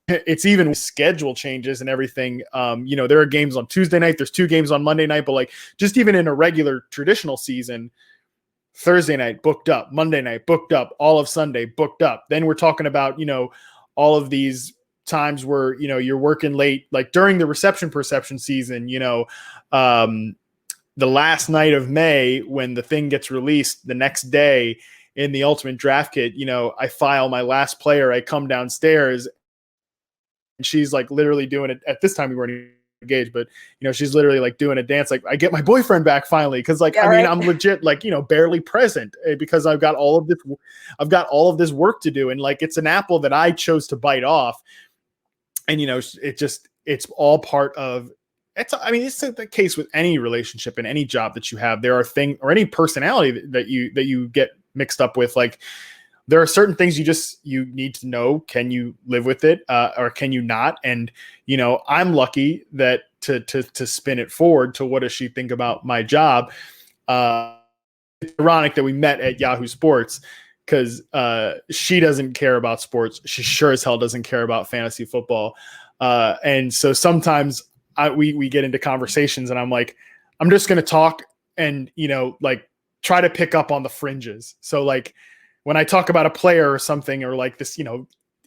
it's even schedule changes and everything. There are games on Tuesday night, there's 2 games on Monday night, but like just even in a regular traditional season, Thursday night booked up, Monday night booked up, all of Sunday booked up. Then we're talking about, all of these times where, you're working late, like during the reception perception season, the last night of May, when the thing gets released the next day in the Ultimate Draft Kit, I file my last player, I come downstairs and she's like literally doing it. At this time we weren't engaged, but she's literally like doing a dance. Like I get my boyfriend back finally. Cause like, Yeah, right. I'm legit like, barely present because I've got all of this work to do. And like, it's an apple that I chose to bite off. And, it's all part of it's the case with any relationship and any job that you have. There are things or any personality that you get mixed up with. Like there are certain things you need to know. Can you live with it? Or can you not? And, I'm lucky that to spin it forward to what does she think about my job? It's ironic that we met at Yahoo Sports because she doesn't care about sports. She sure as hell doesn't care about fantasy football. And so sometimes we get into conversations and I'm like, I'm just going to talk and, like try to pick up on the fringes. So like when I talk about a player or something, or like this,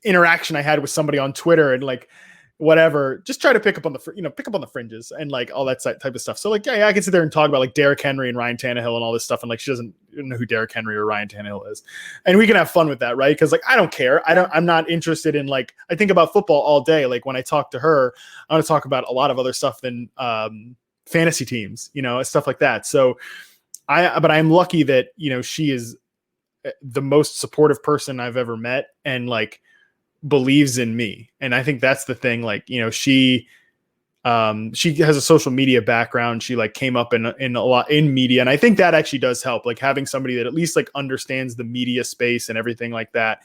interaction I had with somebody on Twitter and like whatever, just try to pick up on the fringes and like all that type of stuff. So like, yeah, I can sit there and talk about like Derrick Henry and Ryan Tannehill and all this stuff. And like, she doesn't know who Derrick Henry or Ryan Tannehill is. And we can have fun with that. Right. Cause like, I don't care. I'm not interested in like, I think about football all day. Like when I talk to her, I want to talk about a lot of other stuff than fantasy teams, stuff like that. So but I'm lucky that, she is the most supportive person I've ever met and like believes in me. And I think that's the thing. Like, she has a social media background. She like came up in a lot in media. And I think that actually does help, like having somebody that at least like understands the media space and everything like that.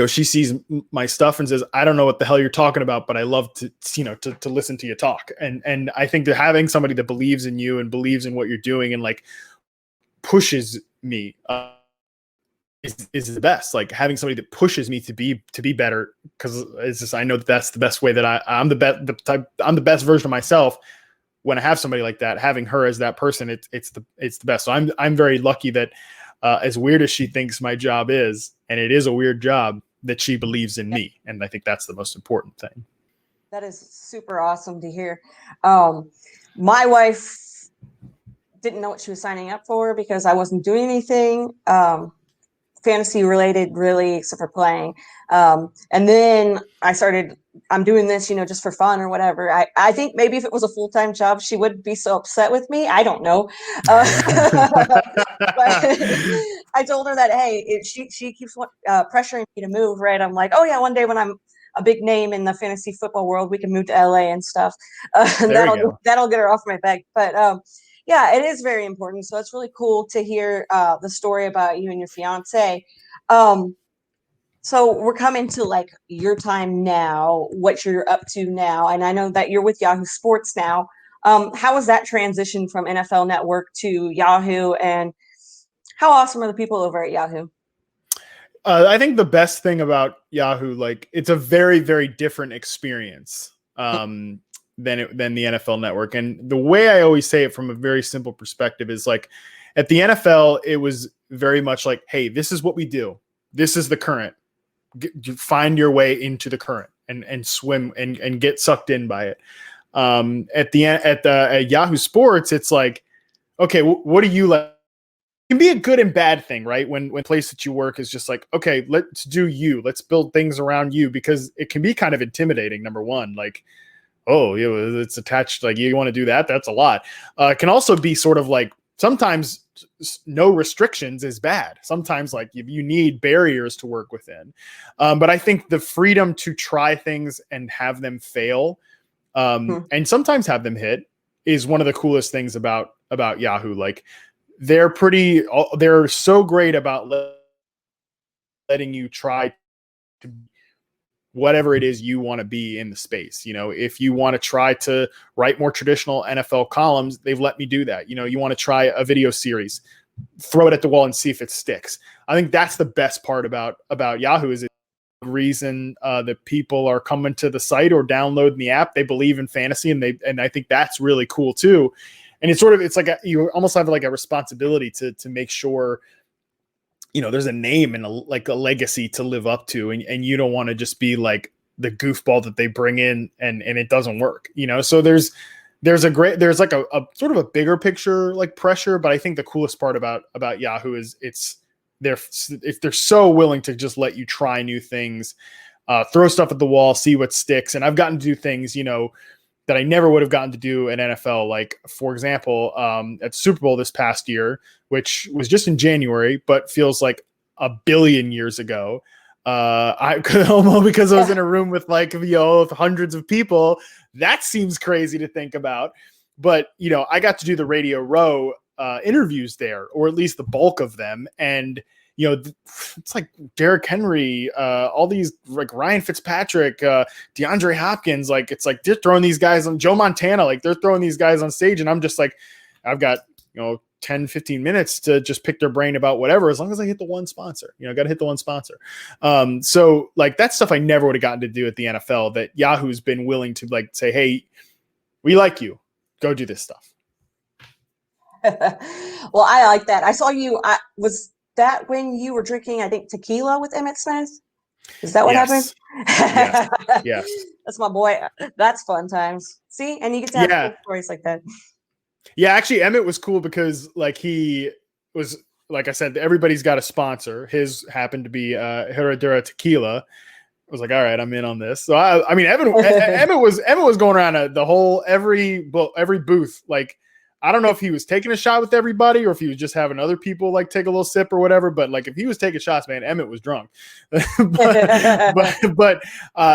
She sees my stuff and says, I don't know what the hell you're talking about, but I love to listen to you talk. And I think that having somebody that believes in you and believes in what you're doing and like pushes me is the best. Like having somebody that pushes me to be better, because it's just, I know that's the best way that I'm the best version of myself. When I have somebody like that, having her as that person, it's the best. So I'm very lucky that as weird as she thinks my job is, and it is a weird job, that she believes in me, and I think that's the most important thing. That is super awesome to hear. My wife didn't know what she was signing up for because I wasn't doing anything fantasy related, really, except for playing. And then I'm doing this, just for fun or whatever. I think maybe if it was a full-time job, she wouldn't be so upset with me. I don't know. But I told her that, hey, she keeps pressuring me to move, right? I'm like, oh yeah, one day when I'm a big name in the fantasy football world, we can move to LA and stuff. That'll get her off my back. But yeah, it is very important. So it's really cool to hear the story about you and your fiance. So we're coming to like your time now, what you're up to now. And I know that you're with Yahoo Sports now. How was that transition from NFL Network to Yahoo? And how awesome are the people over at Yahoo? I think the best thing about Yahoo, like it's a very, very different experience than the NFL Network. And the way I always say it from a very simple perspective is like at the NFL, it was very much like, hey, this is what we do. This is the current. Find your way into the current and swim and get sucked in by it. At Yahoo Sports, it's like, okay, what do you like? It can be a good and bad thing, right? When place that you work is just like, okay, let's do you. Let's build things around you, because it can be kind of intimidating. Number one, like, oh, it's attached. Like you want to do that? That's a lot. It can also be sort of like sometimes no restrictions is bad. Sometimes like you need barriers to work within. But I think the freedom to try things and have them fail and sometimes have them hit is one of the coolest things about Yahoo. Like they're so great about letting you try to whatever it is you want to be in the space. If you want to try to write more traditional NFL columns, they've let me do that. You want to try a video series, throw it at the wall and see if it sticks. I think that's the best part about Yahoo is the reason that people are coming to the site or downloading the app. They believe in fantasy, and I think that's really cool too. And it's like you almost have like a responsibility to make sure there's a name and a legacy to live up to, and you don't want to just be like the goofball that they bring in and it doesn't work, so there's like a sort of a bigger picture like pressure. But I think the coolest part about Yahoo is if they're so willing to just let you try new things, throw stuff at the wall, see what sticks. And I've gotten to do things, that I never would have gotten to do in NFL. Like, for example, at Super Bowl this past year, which was just in January, but feels like a billion years ago. Because I was in a room with hundreds of people. That seems crazy to think about. But, I got to do the Radio Row interviews there, or at least the bulk of them. And, it's like Derrick Henry, all these like Ryan Fitzpatrick, DeAndre Hopkins, like it's like they're throwing these guys on Joe Montana, like they're throwing these guys on stage. And I'm just like, I've got, 10, 15 minutes to just pick their brain about whatever, as long as I hit the one sponsor, got to hit the one sponsor. So like that stuff I never would have gotten to do at the NFL, that Yahoo's been willing to like say, hey, we like you, go do this stuff. Well, I like that. I saw you. Was that when you were drinking, I think, tequila with Emmitt Smith? Is that what happened? Yes. That's my boy. That's fun times. See, and you get to have stories like that. Yeah, actually, Emmitt was cool because, like, he was, like I said, everybody's got a sponsor. His happened to be Herradura Tequila. I was like, all right, I'm in on this. So I mean, Emmitt was going around the whole every booth. Like, I don't know if he was taking a shot with everybody or if he was just having other people like take a little sip or whatever. But like, if he was taking shots, man, Emmitt was drunk. but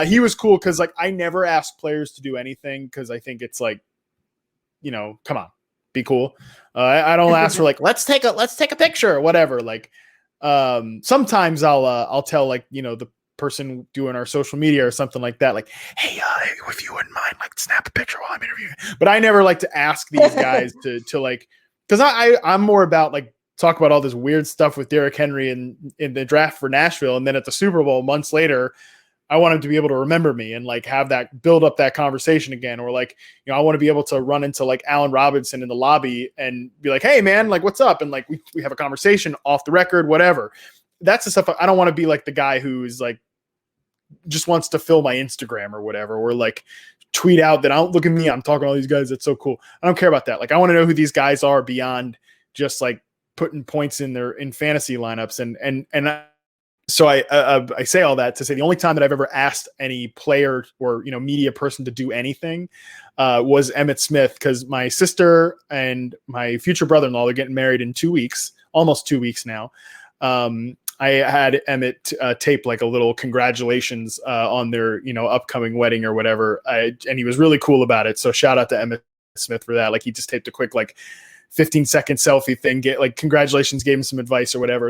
he was cool because like I never ask players to do anything because I think it's like, come on, be cool. I don't ask for like let's take a picture or whatever. Like sometimes I'll tell like the person doing our social media or something like that, like, hey, if you wouldn't mind, like snap a picture while I'm interviewing. But I never like to ask these guys to like, because I'm more about like talk about all this weird stuff with Derrick Henry in the draft for Nashville. And then at the Super Bowl months later, I want him to be able to remember me and like have that build up that conversation again. Or like, you know, I want to be able to run into like Allen Robinson in the lobby and be like, hey man, like what's up? And like, we have a conversation off the record, whatever. That's the stuff. I don't want to be like the guy who's like, just wants to fill my Instagram or whatever, or like tweet out that I don't look at me, I'm talking to all these guys. That's so cool. I don't care about that. Like, I want to know who these guys are beyond just like putting points in fantasy lineups. So I say all that to say the only time that I've ever asked any player or, you know, media person to do anything was Emmitt Smith, because my sister and my future brother-in-law, they're getting married in 2 weeks, almost 2 weeks now. I had Emmitt tape like a little congratulations on their, you know, upcoming wedding or whatever. And he was really cool about it. So shout out to Emmitt Smith for that. Like, he just taped a quick, like 15-second selfie thing, get like congratulations, gave him some advice or whatever.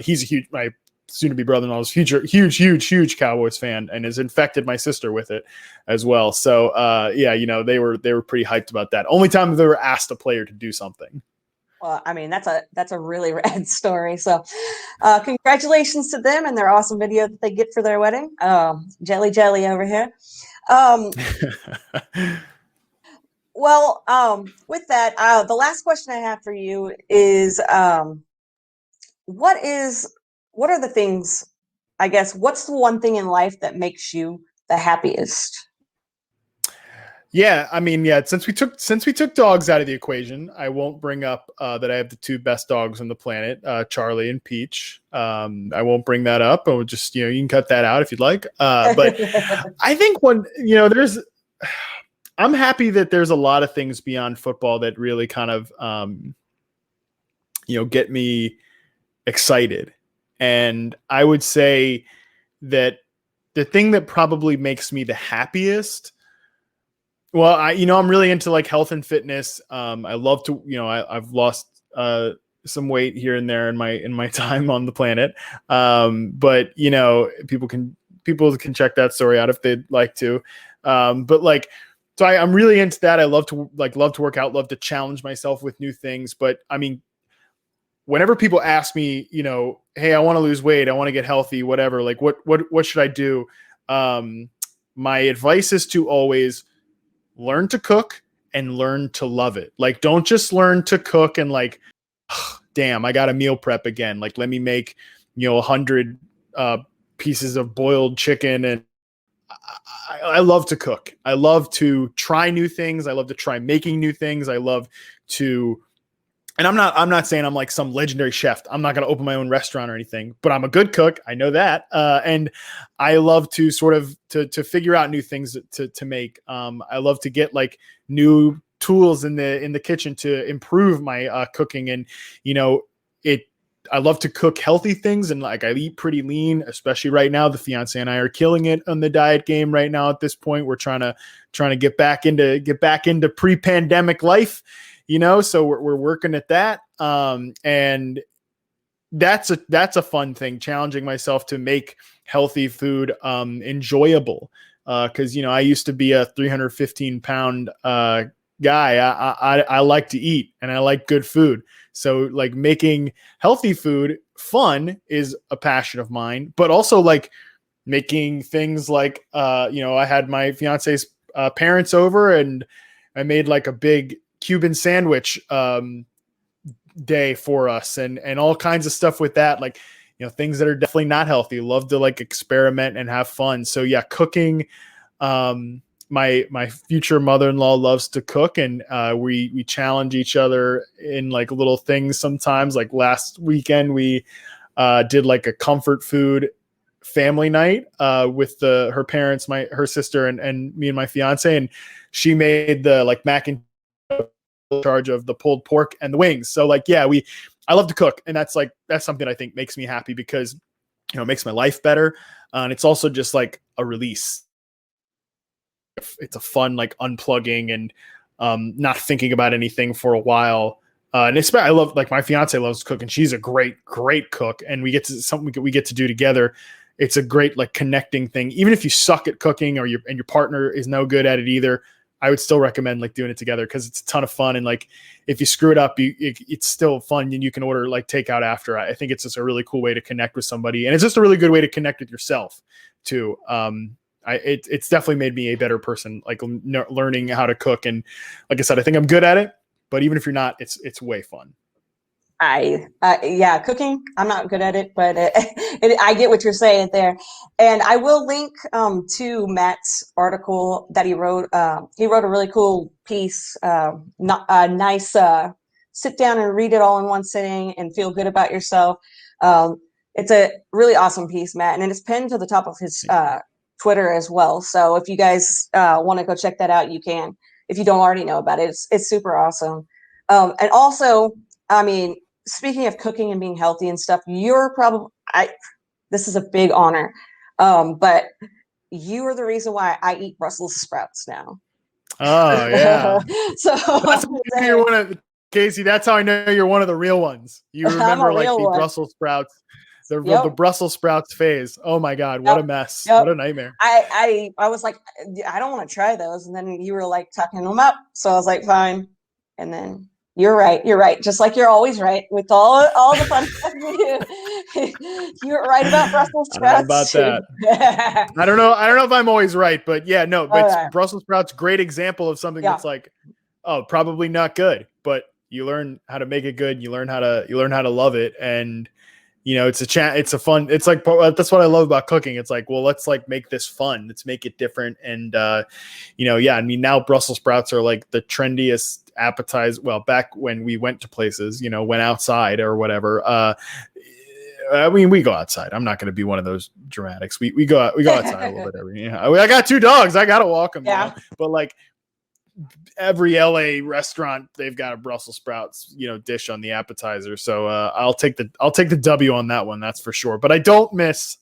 He's a huge, my soon-to-be brother-in-law is huge Cowboys fan and has infected my sister with it as well. So yeah, you know, they were pretty hyped about that. Only time I've ever asked a player to do something. Well, I mean, that's a really rad story. So congratulations to them and their awesome video that they get for their wedding. Jelly over here. Well, with that, the last question I have for you is, what are the things, I guess, what's the one thing in life that makes you the happiest? Yeah, I mean, yeah, since we took dogs out of the equation, I won't bring up that I have the two best dogs on the planet, Charlie and Peach. I won't bring that up. I'll just, you know, you can cut that out if you'd like. But I think I'm happy that there's a lot of things beyond football that really kind of, you know, get me excited. And I would say that the thing that probably makes me the happiest, well, I'm really into like health and fitness. I love to, you know, I've lost some weight here and there in my time on the planet. But you know, people can check that story out if they'd like to. But like, so I'm really into that. I love to work out, love to challenge myself with new things. But I mean, whenever people ask me, you know, hey, I want to lose weight, I want to get healthy, whatever, like what should I do? My advice is to always learn to cook and learn to love it. Like, don't just learn to cook and like, damn, I got to meal prep again. Like, let me make, you know, 100 pieces of boiled chicken. And I love to cook. I love to try new things. I love to try making new things. I love to, and I'm not saying I'm like some legendary chef. I'm not going to open my own restaurant or anything, but I'm a good cook. I know that. And I love to sort of to figure out new things to make. I love to get like new tools in the kitchen to improve my cooking. And, you know, I love to cook healthy things, and like I eat pretty lean, especially right now. The fiance and I are killing it on the diet game right now. At this point, we're trying to get back into pre-pandemic life, you know. So we're working at that, and that's a fun thing. Challenging myself to make healthy food enjoyable, because you know I used to be a 315-pound guy. I like to eat and I like good food. So like making healthy food fun is a passion of mine, but also like making things like, you know, I had my fiance's parents over and I made like a big Cuban sandwich day for us and all kinds of stuff with that. Like, you know, things that are definitely not healthy. Love to like experiment and have fun. So yeah, cooking, my future mother-in-law loves to cook, and we challenge each other in like little things sometimes. Like last weekend we did like a comfort food family night with her parents, her sister and me and my fiance, and she made the like mac and charge of the pulled pork and the wings. So like, yeah, I love to cook, and that's something I think makes me happy because, you know, it makes my life better, and it's also just like a release. It's a fun like unplugging and not thinking about anything for a while. And especially I love, like, my fiance loves cooking. She's a great cook, and we get to do together. It's a great like connecting thing. Even if you suck at cooking or your partner is no good at it either, I would still recommend like doing it together because it's a ton of fun. And like, if you screw it up, it's still fun and you can order like takeout after. I think it's just a really cool way to connect with somebody. And it's just a really good way to connect with yourself too. It's definitely made me a better person, like learning how to cook. And like I said, I think I'm good at it, but even if you're not, it's way fun. Yeah, cooking, I'm not good at it, but I get what you're saying there. And I will link to Matt's article that he wrote. He wrote a really cool piece, nice sit down and read it all in one sitting and feel good about yourself. It's a really awesome piece, Matt, and it's pinned to the top of his Twitter as well. So if you guys want to go check that out, you can. If you don't already know about it, it's super awesome. And also, I mean, speaking of cooking and being healthy and stuff, this is a big honor, but you are the reason why I eat Brussels sprouts now. Oh yeah. So that's you're one of Kacey. That's how I know you're one of the real ones. You remember like the one. Brussels sprouts, the Brussels sprouts phase. Oh my God, what a mess! What a nightmare. I was like, I don't want to try those, and then you were like tucking them up, so I was like, fine, and then. You're right. Just like you're always right with all the fun stuff you do. You're right about Brussels sprouts. About that. I don't know if I'm always right, but yeah, no. But Brussels sprouts, great example of something that's like, oh, probably not good, but you learn how to make it good. You learn how to love it, and you know, it's fun. It's like that's what I love about cooking. It's like, well, let's like make this fun. Let's make it different, and you know, yeah. I mean, now Brussels sprouts are like the trendiest appetizer. Well, back when we went to places, you know, went outside or whatever. I mean, we go outside. I'm not going to be one of those dramatics. We go outside a little bit I got 2 dogs. I got to walk them. Yeah. You know? But like every LA restaurant, they've got a Brussels sprouts, you know, dish on the appetizer. So I'll take the W on that one. That's for sure. But I don't miss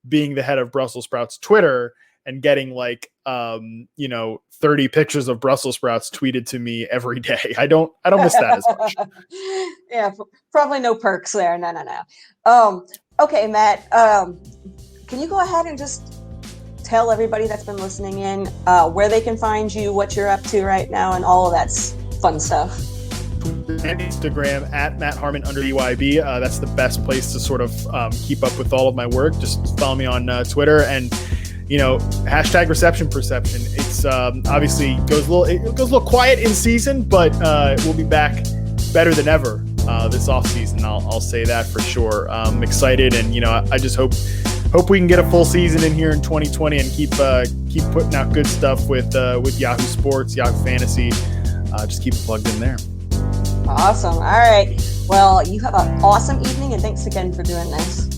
being the head of Brussels sprouts Twitter and getting like, you know, 30 pictures of Brussels sprouts tweeted to me every day. I don't miss that as much. Yeah, probably no perks there. No. Okay, Matt, can you go ahead and just tell everybody that's been listening in where they can find you, what you're up to right now, and all of that fun stuff? And Instagram at Matt Harmon _EYB. That's the best place to sort of keep up with all of my work. Just follow me on Twitter and, you know, hashtag reception perception. It's obviously goes a little quiet in season, but we'll be back better than ever this off season. I'll say that for sure. I'm excited, and you know, I just hope we can get a full season in here in 2020 and keep putting out good stuff with Yahoo Sports, Yahoo Fantasy. Just keep it plugged in there. Awesome. All right. Well, you have an awesome evening, and thanks again for doing this.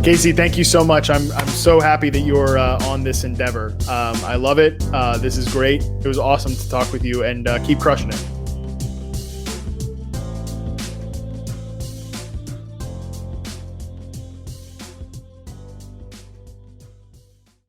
Kacey, thank you so much. I'm so happy that you're on this endeavor. I love it. This is great. It was awesome to talk with you, and keep crushing it.